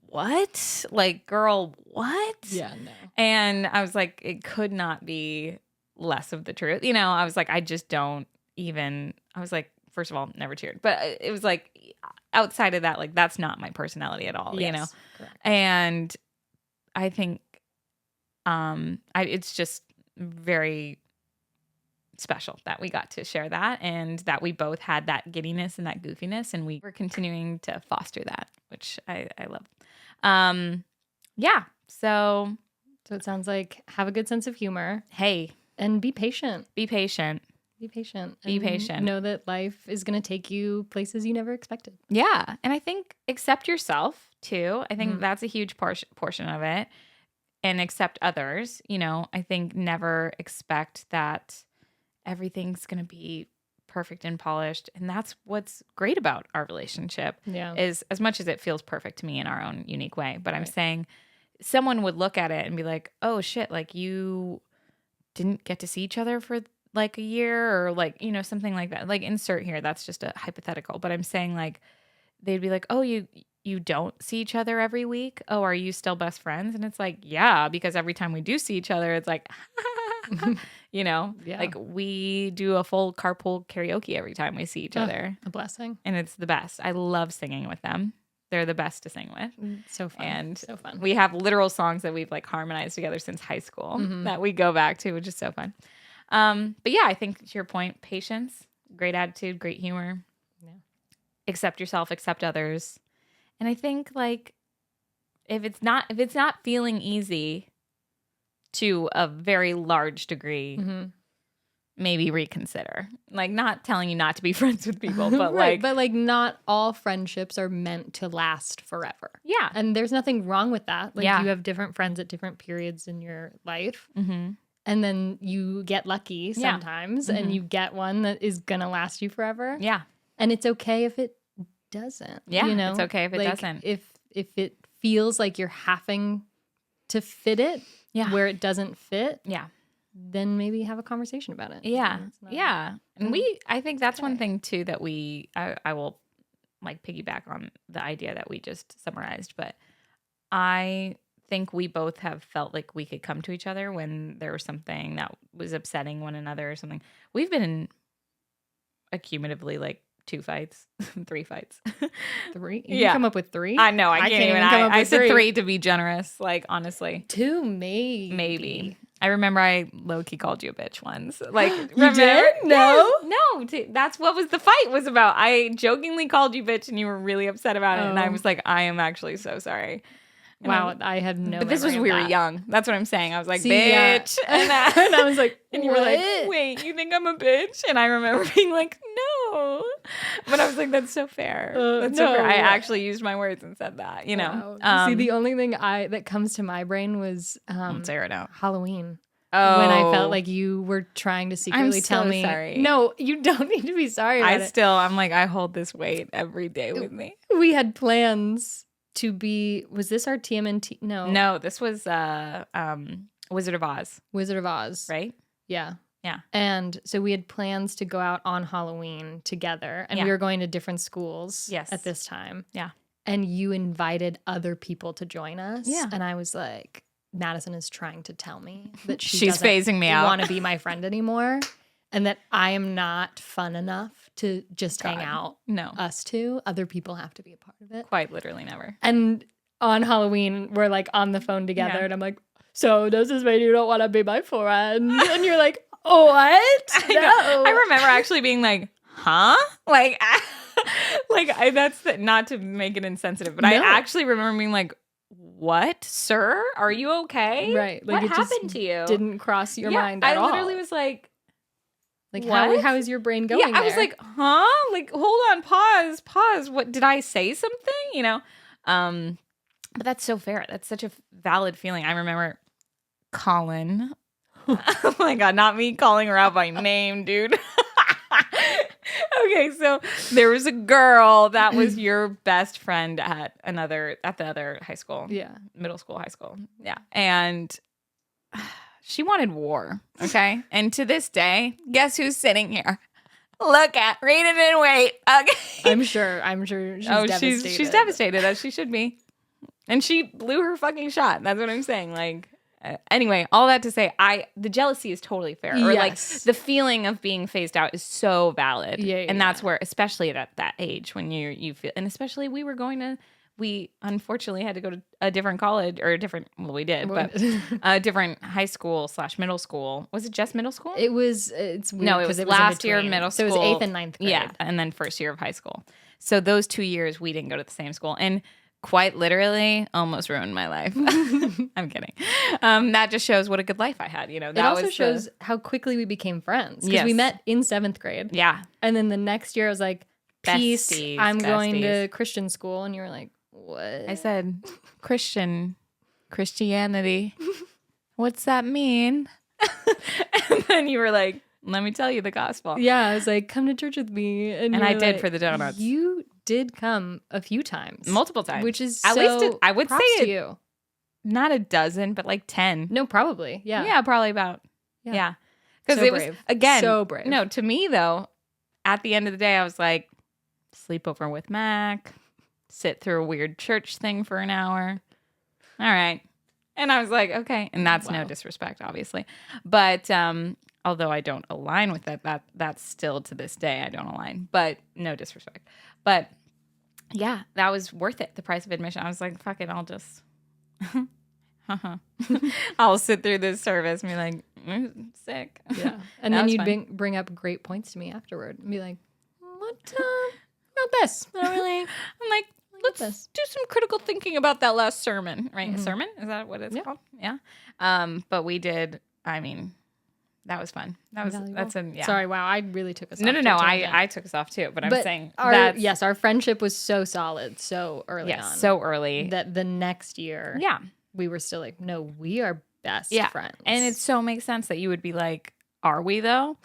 what? Like, girl, what? Yeah, no. And I was like, it could not be less of the truth. I was like, I just don't even, I was like, first of all, never cheered. But it was like, outside of that, like, that's not my personality at all, Correct. And I think it's just very special that we got to share that and that we both had that giddiness and that goofiness, and we were continuing to foster that, which I love. Yeah. So it sounds like have a good sense of humor. Hey. And be patient. Be patient. Be patient. Be patient. Know that life is going to take you places you never expected. Yeah. And I think accept yourself too. I think that's a huge portion of it. And accept others. You know, I think never expect that everything's going to be perfect and polished. And that's what's great about our relationship. Yeah. Is as much as it feels perfect to me in our own unique way. But I'm saying someone would look at it and be like, oh shit, like you didn't get to see each other for like a year or like, you know, something like that. Like insert here, that's just a hypothetical. But I'm saying like, they'd be like, oh, you don't see each other every week? Oh, are you still best friends? And it's like, yeah, because every time we do see each other, it's like, you know, like we do a full carpool karaoke every time we see each other. A blessing. And it's the best. I love singing with them. They're the best to sing with. So fun. And so fun. We have literal songs that we've like harmonized together since high school that we go back to, which is so fun. But yeah, I think to your point, patience, great attitude, great humor. Yeah. Accept yourself, accept others. And I think like if it's not feeling easy to a very large degree, maybe reconsider. Like not telling you not to be friends with people, but right, but not all friendships are meant to last forever. Yeah. And there's nothing wrong with that. Like you have different friends at different periods in your life. And then you get lucky sometimes and you get one that is going to last you forever. Yeah. And it's okay if it doesn't. Yeah. You know? It's okay if it doesn't. If it feels like you're having to fit it where it doesn't fit. Yeah. Then maybe have a conversation about it. Yeah. Yeah. And I think that's one thing too that I will like piggyback on the idea that we just summarized, but I think we both have felt like we could come to each other when there was something that was upsetting one another or something. We've been in accumulatively like 2 fights, 3 fights. 3? You can come up with 3? I know. I can't even come up with I said 3 to be generous. Like, honestly. 2 maybe. Maybe. I remember I low-key called you a bitch once. Like, you did? No? Yes. No. That's what was the fight was about. I jokingly called you bitch and you were really upset about it. And I was like, I am actually so sorry. And wow, I had no. But this was we were young. That's what I'm saying. I was like, bitch, yeah. And I was like, and you were like, wait, you think I'm a bitch? And I remember being like, no. But I was like, that's so fair. That's so fair. I actually used my words and said that. You know. Wow. See, the only thing that comes to my brain was Halloween. Oh. When I felt like you were trying to secretly tell me. Sorry. No, you don't need to be sorry about it. I'm like, I hold this weight every day with me. We had plans to be, was this our TMNT? No, this was Wizard of Oz. Wizard of Oz. Right? Yeah. Yeah. And so we had plans to go out on Halloween together, and we were going to different schools at this time. Yeah. And you invited other people to join us. Yeah. And I was like, Madison is trying to tell me that she's phasing me out. Want to be my friend anymore, and that I am not fun enough to just hang out. No. Us two. Other people have to be a part of it. Quite literally never. And on Halloween, we're like on the phone together, and I'm like, so does this mean you don't want to be my friend? And you're like, oh, what? No. I remember actually being like, huh? Like, that's not to make it insensitive, but I actually remember being like, what, sir? Are you okay? Right. Like, what happened to you? Didn't cross your mind at all. I literally was like how is your brain going? Yeah, I was like, huh? Like, hold on, pause. What, did I say something? You know? But that's so fair. That's such a valid feeling. I remember Colin. Oh my God, not me calling her out by name, dude. Okay, so there was a girl that was your best friend at the other high school. Yeah. Middle school, high school. Yeah. And she wanted war. Okay. And to this day, guess who's sitting here? Read it and wait. Okay. I'm sure she's devastated. She's devastated, as she should be. And she blew her fucking shot. That's what I'm saying. Like, anyway, all that to say, the jealousy is totally fair. Or like the feeling of being phased out is so valid. Yeah, and that's where, especially at that age when you feel, and especially we we unfortunately had to go to a different college or we did, but a different high school / middle school. Was it just middle school? It's weird. No, it was last year of middle school. So it was 8th and 9th grade. Yeah, and then first year of high school. So those 2 years we didn't go to the same school, and quite literally almost ruined my life. I'm kidding. That just shows what a good life I had. You know, that it also shows how quickly we became friends because we met in 7th grade. Yeah, and then the next year I was like, "Peace, besties, I'm going to Christian school," and you were like, "What?" I said, Christianity. What's that mean? And then you were like, let me tell you the gospel. Yeah, I was like, come to church with me. And I did for the donuts. You did come a few times. Multiple times. Which is at least I would say to you. Not a dozen, but like 10. No, probably. Yeah. Yeah, probably about. Yeah. Because so it was, brave. again. So brave. No, to me though, at the end of the day, I was like, sleepover with Mac, sit through a weird church thing for an hour. All right. And I was like, okay. And that's no disrespect, obviously. But although I don't align with that's still to this day, I don't align. But no disrespect. But yeah, that was worth it. The price of admission. I was like, fuck it. I'll just, I'll sit through this service and be like, sick. Yeah. And then you'd bring up great points to me afterward and be like, what about this? Not really. I'm like, let's do some critical thinking about that last sermon, right? Mm-hmm. A sermon? Is that what it's called? Yeah. But we did, I mean, that was fun. Sorry, wow, I really took us off. No, I took us off too, but I'm saying our friendship was so solid so early on. So early. That the next year, we were still like, no, we are best friends. And it so makes sense that you would be like, are we though?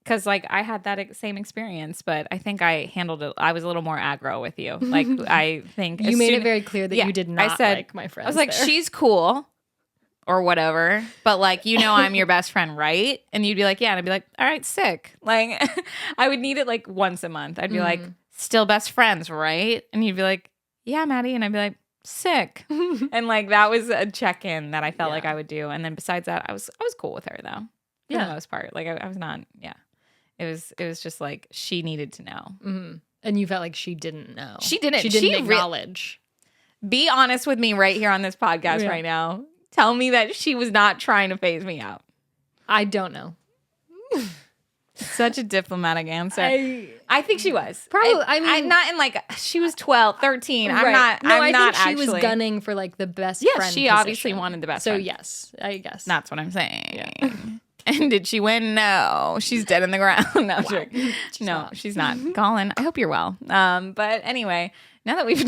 Because, like, I had that same experience, but I think I handled it. I was a little more aggro with you. Like, I think you made it very clear that you did not like my friends. I was like, she's cool or whatever, but, like, you know I'm your best friend, right? And you'd be like, yeah. And I'd be like, all right, sick. Like, I would need it, like, once a month. I'd be like, still best friends, right? And you'd be like, yeah, Maddie. And I'd be like, sick. And, like, that was a check-in that I felt like I would do. And then besides that, I was cool with her, though, for the most part. Like, I was not, It was just like she needed to know. Mm-hmm. And you felt like she didn't know. She didn't. She didn't acknowledge. Be honest with me right here on this podcast right now. Tell me that she was not trying to phase me out. I don't know. Such a diplomatic answer. I think she was. Probably. I mean, I'm not in like, she was 12, 13. Right. I'm not. No, I'm not think she was gunning for like the best friend. Yes, she obviously wanted the best friend. So yes, I guess. That's what I'm saying. Yeah. And did she win? No. She's dead in the ground. No, she's not. Colin, I hope you're well. But anyway, now that we've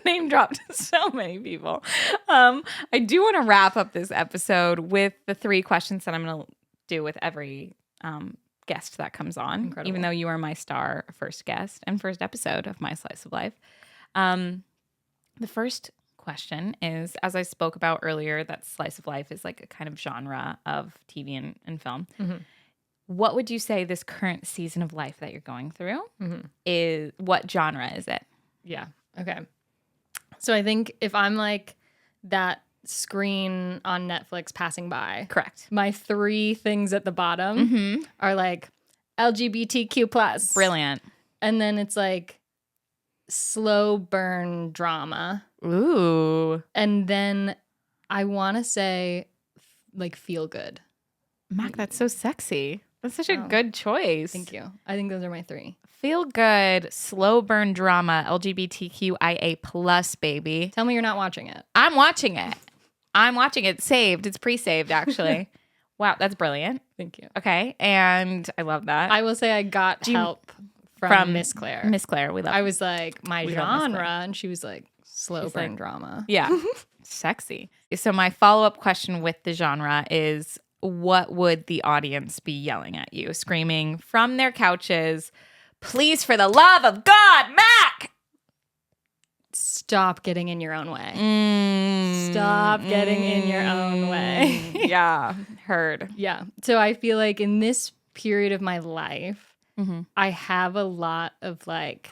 name dropped so many people, I do want to wrap up this episode with the 3 questions that I'm going to do with every guest that comes on. Incredible. Even though you are my star first guest and first episode of My Slice of Life. The first question is, as I spoke about earlier, that slice of life is like a kind of genre of TV and film. Mm-hmm. What would you say this current season of life that you're going through is? What genre is it? Yeah. Okay. So I think if I'm like that screen on Netflix passing by, correct. My 3 things at the bottom are like LGBTQ+. Brilliant. And then it's like slow burn drama. Ooh. And then I want to say like feel good. Mac, that's so sexy. That's such a good choice. Thank you. I think those are my 3. Feel good, slow burn drama, LGBTQIA+, baby. Tell me you're not watching it. I'm watching it. It's saved. It's pre-saved, actually. Wow, that's brilliant. Thank you. Okay, and I love that. I will say I got help from Miss Claire. Miss Claire, we love her. I was like, my genre, and she was like, slow burn drama. Yeah, sexy. So my follow-up question with the genre is, what would the audience be yelling at you, screaming from their couches, please, for the love of God, Mac! Stop getting in your own way. Stop getting in your own way. Yeah, heard. Yeah. So I feel like in this period of my life, I have a lot of like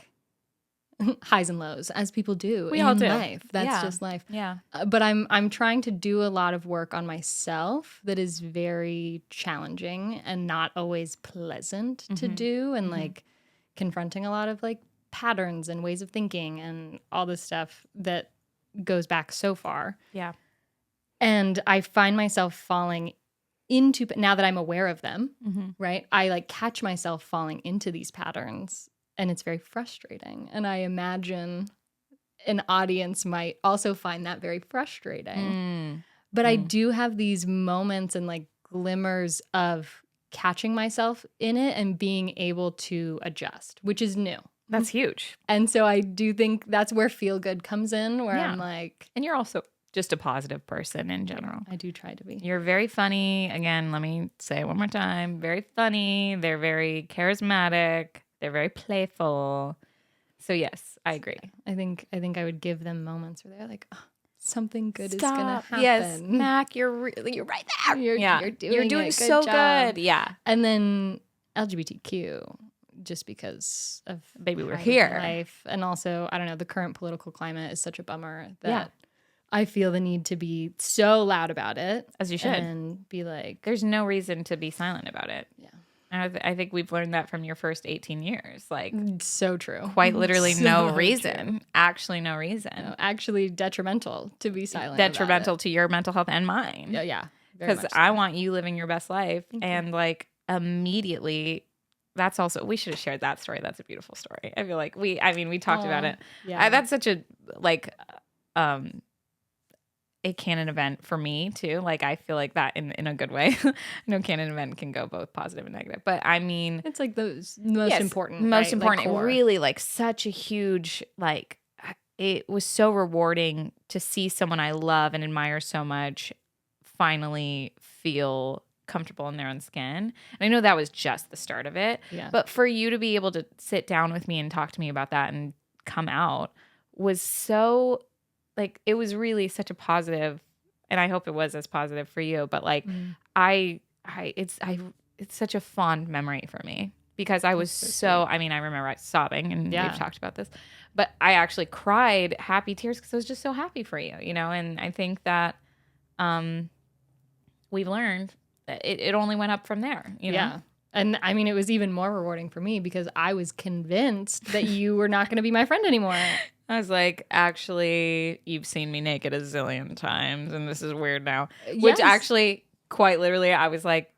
highs and lows, as people do in life. That's just life. Yeah. But I'm trying to do a lot of work on myself that is very challenging and not always pleasant to do, and like confronting a lot of like patterns and ways of thinking and all this stuff that goes back so far. Yeah. And I find myself falling into, now that I'm aware of them, right? I like catch myself falling into these patterns, and it's very frustrating. And I imagine an audience might also find that very frustrating. But I do have these moments and like glimmers of catching myself in it and being able to adjust, which is new. That's huge. And so I do think that's where feel good comes in, where I'm like, and you're also just a positive person in general. I do try to be. You're very funny. Again, let me say it one more time. Very funny. They're very charismatic. They're very playful. So yes, I agree. I think I would give them moments where they're like, oh, something good is gonna happen. Yes, Mac, you're right there. You're doing it. so job. good. Yeah. And then LGBTQ, just because of Baby, we're time here. of life, and also I don't know, the current political climate is such a bummer that I feel the need to be so loud about it, as you should, and be like, there's no reason to be silent about it. Yeah. And I think we've learned that from your first 18 years. Like, so true. Quite literally So no reason. true. Actually, no reason. No, actually detrimental to be silent. Detrimental to your mental health and mine. Yeah. Because I want you living your best life. And like immediately, that's also, we should have shared that story. That's a beautiful story. I feel like we talked about it. Yeah. That's such a, like, a canon event for me too. Like I feel like that in a good way. I know canon event can go both positive and negative, but I mean, it's like the most important, most right? important. Like, really, like such a huge, like it was so rewarding to see someone I love and admire so much finally feel comfortable in their own skin. And I know that was just the start of it. Yeah. But for you to be able to sit down with me and talk to me about that and come out was so, like, it was really such a positive, and I hope it was as positive for you, but like it's such a fond memory for me because I was so I mean, I remember sobbing, and we've talked about this, but I actually cried happy tears because I was just so happy for you, you know. And I think that we've learned that it only went up from there, you know. Yeah. And I mean, it was even more rewarding for me because I was convinced that you were not going to be my friend anymore. I was like, actually, you've seen me naked a zillion times, and this is weird now. Yes. Which actually, quite literally, I was like,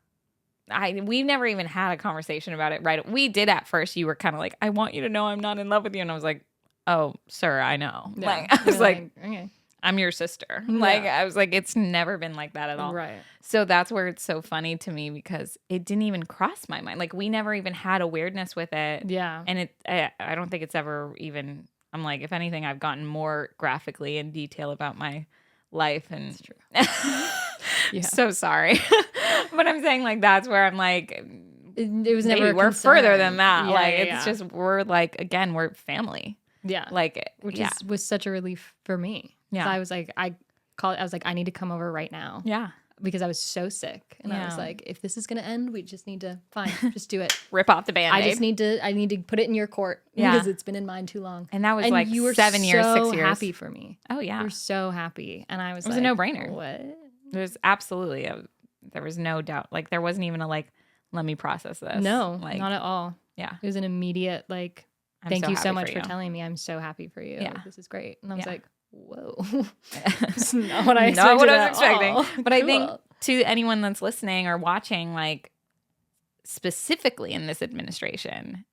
we never even had a conversation about it, right? We did at first. You were kind of like, I want you to know I'm not in love with you. And I was like, oh, sir, I know. Yeah. Like, I was like, okay. I'm your sister. Yeah. Like, I was like, it's never been like that at all. Right. So that's where it's so funny to me because it didn't even cross my mind. Like, we never even had a weirdness with it. Yeah. And I don't think it's ever even, I'm like, if anything, I've gotten more graphically in detail about my life. And That's true. Yeah. So sorry. But I'm saying, like, that's where I'm like, it was never, we're concern. further than that. Yeah, like, yeah, it's just, we're like, again, we're family. Yeah. Like, which was such a relief for me. Yeah. So I was like, I was like, I need to come over right now. Yeah. Because I was so sick. And I was like, if this is going to end, we just need to, just do it. Rip off the Band-Aid. I need to put it in your court because it's been in mine too long. And that was and like you were 7 years, 6 years. happy for me. Oh, yeah. You were so happy. And I was like, it was a no-brainer. What? There's absolutely, there was no doubt. Like, there wasn't even a, like, let me process this. No, like, not at all. Yeah. It was an immediate, like, I'm thank you so happy much for you. telling me. I'm so happy for you. Yeah. This is great. And I was Yeah. like, whoa. It's not what I expected. Not what I was expecting. All. But I think to anyone that's listening or watching, like, specifically in this administration,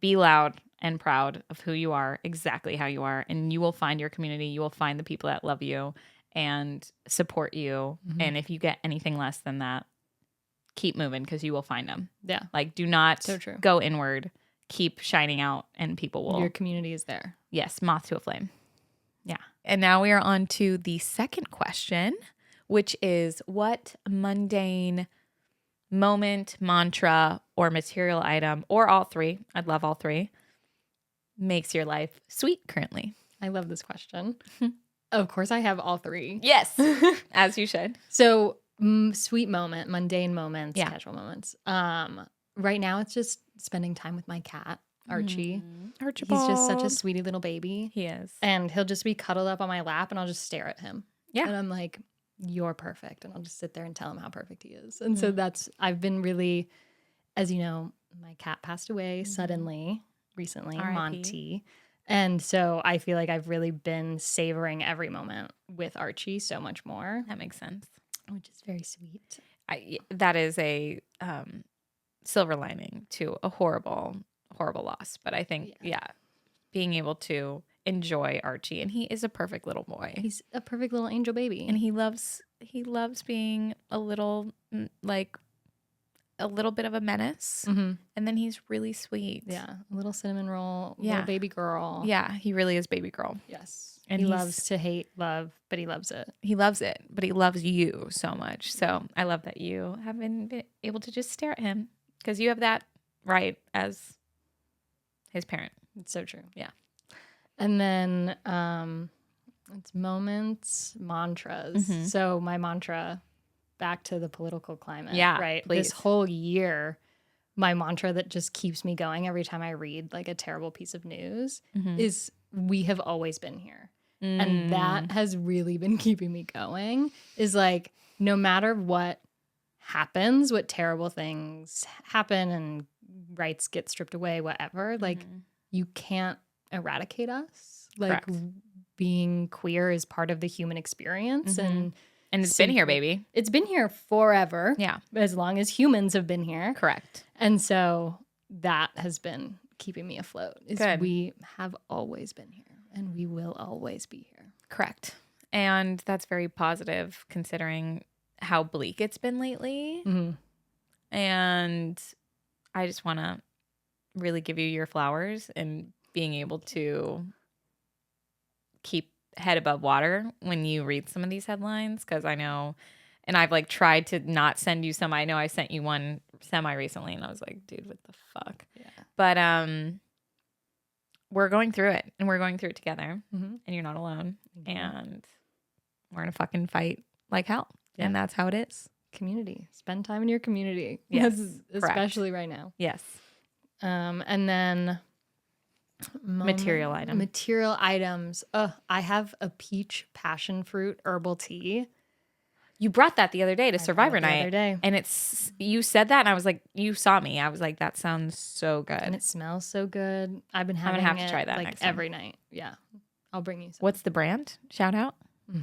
be loud and proud of who you are, exactly how you are, and you will find your community. You will find the people that love you and support you. Mm-hmm. And if you get anything less than that, keep moving because you will find them. Yeah. Like, do not So true. go inward. Keep shining out, and people will. Your community is there. Yes, moth to a flame. Yeah. And now we are on to the second question, which is, what mundane moment, mantra, or material item, or all three, I'd love all three, makes your life sweet currently? I love this question. Of course, I have all three. Yes, as you should. So, sweet moment, mundane moments, Yeah. casual moments. Right now, it's just spending time with my cat, Archie. Archibald. He's just such a sweetie little baby. He is. And he'll just be cuddled up on my lap, and I'll just stare at him. Yeah. And I'm like, you're perfect. And I'll just sit there and tell him how perfect he is. And so I've been really, as you know, my cat passed away suddenly. recently, R.I.P. Monty. And so I feel like I've really been savoring every moment with Archie so much more, That makes sense. which is very sweet. That is a silver lining to a horrible, horrible loss. But I think, being able to enjoy Archie, and he is a perfect little boy. He's a perfect little angel baby. And he loves being a little, like, a little bit of a menace. Mm-hmm. And then he's really sweet. Yeah, a little cinnamon roll, little baby girl. Yeah, he really is baby girl. Yes. And he loves to hate love, but he loves it. He loves it, but he loves you so much. So I love that you have been able to just stare at him, because you have that right as his parent. It's so true. Yeah. And then it's moments, mantras. Mm-hmm. So my mantra, back to the political climate. Yeah, Right. please. This whole year, my mantra that just keeps me going every time I read like a terrible piece of news is we have always been here. And that has really been keeping me going, is like, no matter what happens, what terrible things happen and rights get stripped away, whatever, like you can't eradicate us. Like being queer is part of the human experience. And it's been here, baby. It's been here forever. Yeah. As long as humans have been here. Correct. And so that has been keeping me afloat. Good. We have always been here and we will always be here. Correct. And that's very positive considering how bleak it's been lately. And I just want to really give you your flowers and being able to keep head above water when you read some of these headlines, because I know, and I've like tried to not send you some. I know I sent you one semi recently and I was like, dude, what the fuck? Yeah. But we're going through it, and we're going through it together, and you're not alone. And we're gonna fucking fight like hell. Yeah. And that's how it is. Community. Spend time in your community. Yes. Especially right now. Yes. And then material items. I have a peach passion fruit herbal tea. You brought that the other day to Survivor Night. The other day. And you said that and I was like, you saw me. I was like, that sounds so good. And it smells so good. I've been having I'm gonna have to try that like next time. every night. Yeah. I'll bring you some. What's the brand? Shout out. Do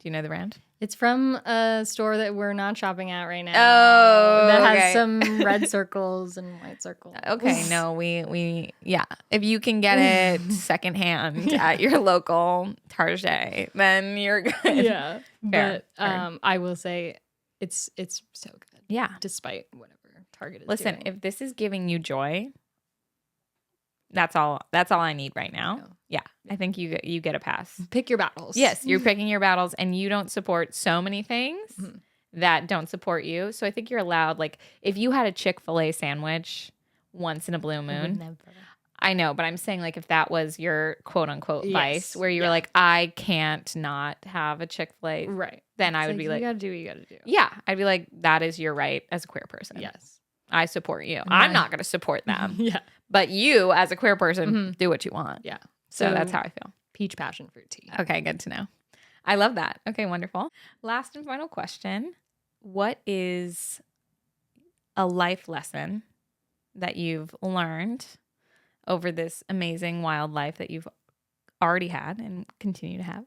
you know the brand? It's from a store that we're not shopping at right now. Oh, that has some red circles and white circles. Okay, no, we if you can get it secondhand at your local Target, then you're good. Yeah, Fair. But I will say it's so good. Yeah, despite whatever Target is. Listen, doing. if this is giving you joy, that's all I need right now. No. Yeah, I think you get a pass. Pick your battles. Yes, you're picking your battles, and you don't support so many things that don't support you. So I think you're allowed, like, if you had a Chick-fil-A sandwich once in a blue moon, I know, but I'm saying, like, if that was your quote unquote vice, where you were like, I can't not have a Chick-fil-A, right? Then I would be like, you gotta do what you gotta do. Yeah, I'd be like, that is your right as a queer person. Yes, I support you. I'm not going to support them. Yeah, but you as a queer person, do what you want. Yeah. So that's how I feel. Peach passion fruit tea. Okay, good to know. I love that. Okay, wonderful. Last and final question. What is a life lesson that you've learned over this amazing wild life that you've already had and continue to have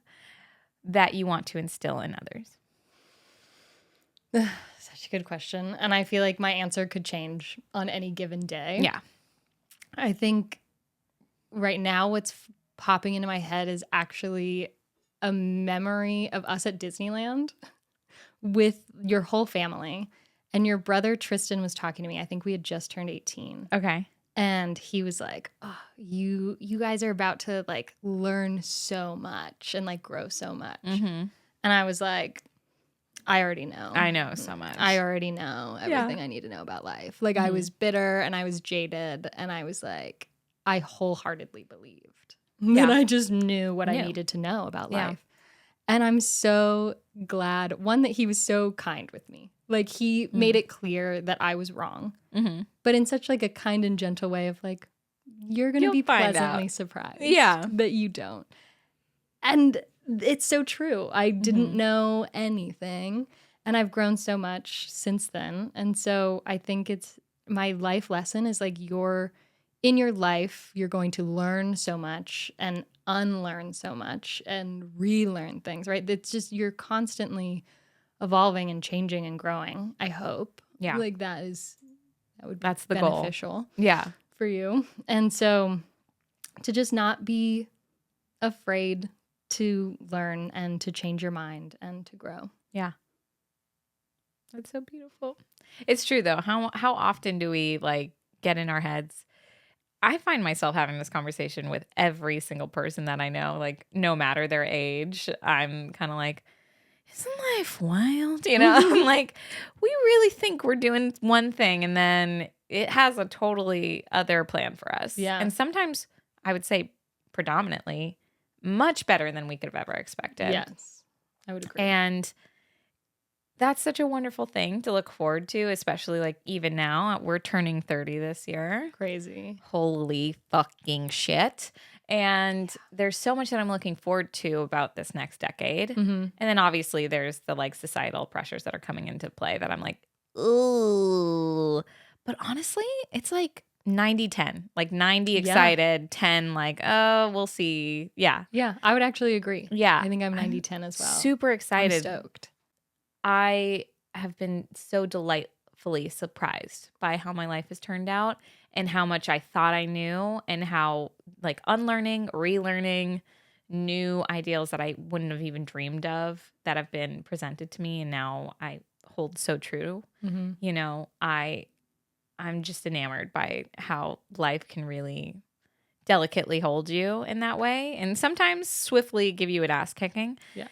that you want to instill in others? Such a good question. And I feel like my answer could change on any given day. Yeah. I think right now what's popping into my head is actually a memory of us at Disneyland with your whole family. And your brother Tristan was talking to me. I think we had just turned 18. Okay. And he was like, oh, you guys are about to like learn so much and like grow so much. And I was like, I already know. I know so much. I already know everything I need to know about life. Like I was bitter and I was jaded and I was like, I wholeheartedly believed that I just knew what I needed to know about life. And I'm so glad, one, that he was so kind with me. Like he made it clear that I was wrong, but in such like a kind and gentle way of like, you're going to be pleasantly surprised that you don't. And it's so true. I didn't know anything and I've grown so much since then. And so I think it's my life lesson is like in your life, you're going to learn so much and unlearn so much and relearn things, right? It's just you're constantly evolving and changing and growing, I hope. Yeah. Like that would be That's the beneficial goal. Yeah. for you. And so to just not be afraid to learn and to change your mind and to grow. Yeah. That's so beautiful. It's true though. How often do we like get in our heads? I find myself having this conversation with every single person that I know, like no matter their age. I'm kind of like, isn't life wild? You know, I'm like, we really think we're doing one thing and then it has a totally other plan for us. Yeah. And sometimes I would say predominantly much better than we could have ever expected. Yes, I would agree. And that's such a wonderful thing to look forward to, especially like even now. We're turning 30 this year. Crazy. Holy fucking shit. And there's so much that I'm looking forward to about this next decade. Mm-hmm. And then obviously there's the like societal pressures that are coming into play that I'm like, ooh. But honestly, it's like 90-10. Like 90 excited, 10 like, oh, we'll see. Yeah. Yeah, I would actually agree. Yeah. I think I'm 90-10 as well. Super excited. I'm stoked. I have been so delightfully surprised by how my life has turned out and how much I thought I knew and how like unlearning, relearning new ideals that I wouldn't have even dreamed of that have been presented to me and now I hold so true. Mm-hmm. You know, I'm just enamored by how life can really delicately hold you in that way and sometimes swiftly give you an ass kicking. Yeah.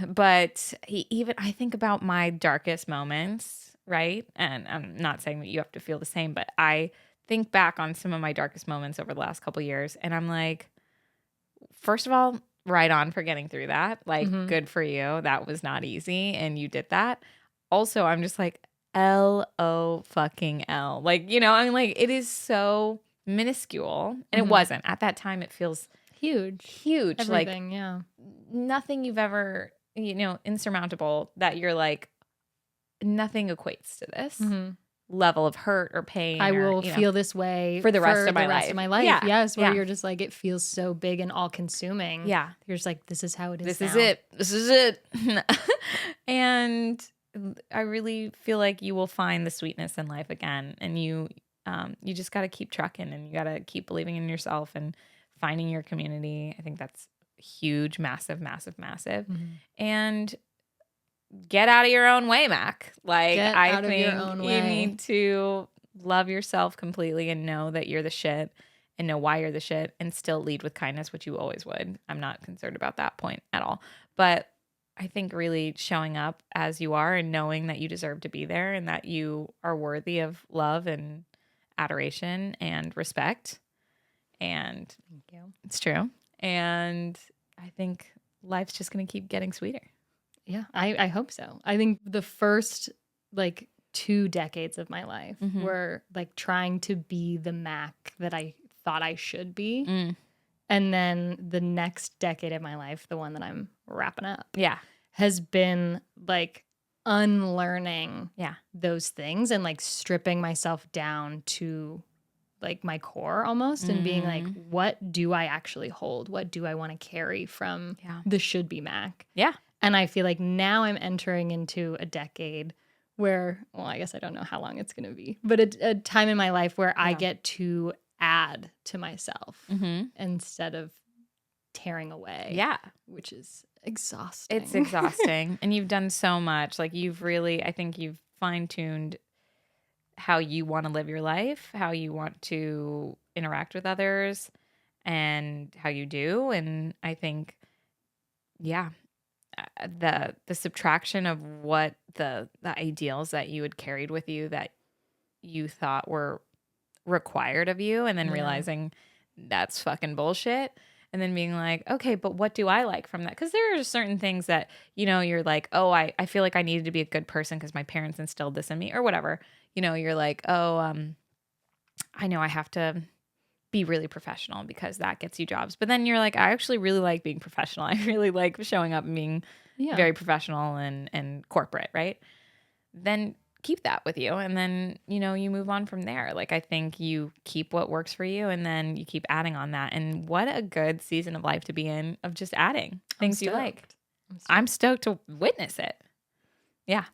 But even I think about my darkest moments, right? And I'm not saying that you have to feel the same, but I think back on some of my darkest moments over the last couple of years and I'm like, first of all, right on for getting through that. Like, good for you. That was not easy and you did that. Also, I'm just like, L-O fucking L. Like, you know, I'm like, it is so minuscule. And it wasn't. At that time, it feels huge. like, Everything, yeah. Nothing you've ever, you know, insurmountable that you're like, nothing equates to this level of hurt or pain. I or, will feel this way for the rest of my life. Yeah. Yes, where Yeah. you're just like, it feels so big and all consuming. Yeah. You're just like, this is how it is. This is it. This is it. And I really feel like you will find the sweetness in life again. And you just got to keep trucking and you got to keep believing in yourself and finding your community. I think that's huge, massive, massive, massive. And get out of your own way, Mac. Like, I think you need to love yourself completely and know that you're the shit and know why you're the shit and still lead with kindness, which you always would. I'm not concerned about that point at all. But I think really showing up as you are and knowing that you deserve to be there and that you are worthy of love and adoration and respect. And Thank you. It's true. And I think life's just going to keep getting sweeter. Yeah, I hope so. I think the first like 2 decades of my life were like trying to be the Mac that I thought I should be. And then the next decade of my life, the one that I'm wrapping up, has been like unlearning those things and like stripping myself down to like my core almost and being like, what do I actually hold? What do I want to carry from the should be Mac? Yeah. And I feel like now I'm entering into a decade where, well, I guess I don't know how long it's going to be, but a time in my life where I get to add to myself instead of tearing away. Yeah. Which is exhausting. It's exhausting. And you've done so much. Like I think you've fine-tuned how you want to live your life, how you want to interact with others and how you do. And I think, the subtraction of what the ideals that you had carried with you that you thought were required of you and then realizing that's fucking bullshit and then being like, okay, but what do I like from that? Because there are certain things that, you know, you're like, oh, I feel like I needed to be a good person because my parents instilled this in me or whatever. You know, you're like, oh, I know I have to be really professional because that gets you jobs. But then you're like, I actually really like being professional. I really like showing up and being very professional and corporate, right? Then keep that with you. And then, you know, you move on from there. Like, I think you keep what works for you and then you keep adding on that. And what a good season of life to be in, of just adding things you like. I'm stoked to witness it. Yeah.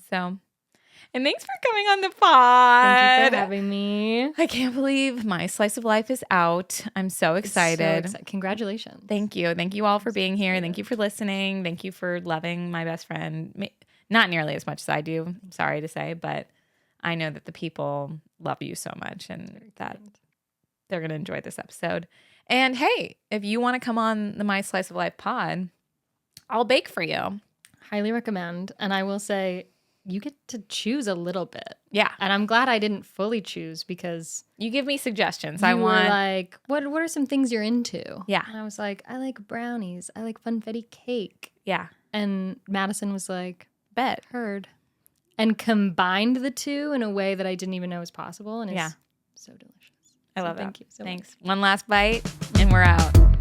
So, and thanks for coming on the pod. Thank you for having me. I can't believe my slice of life is out. I'm so excited. Congratulations. Thank you. Thank you all for being here. Thank you for listening. Thank you for loving my best friend. Not nearly as much as I do, I'm sorry to say, but I know that the people love you so much and that they're going to enjoy this episode. And hey, if you want to come on the My Slice of Life pod, I'll bake for you. Highly recommend. And I will say, you get to choose a little bit. Yeah. And I'm glad I didn't fully choose because you give me suggestions. You were like, what are some things you're into? Yeah. And I was like, I like brownies. I like funfetti cake. Yeah. And Madison was like, bet. Heard. And combined the two in a way that I didn't even know was possible. And it's so delicious. I love it. Thank you so much. One last bite and we're out.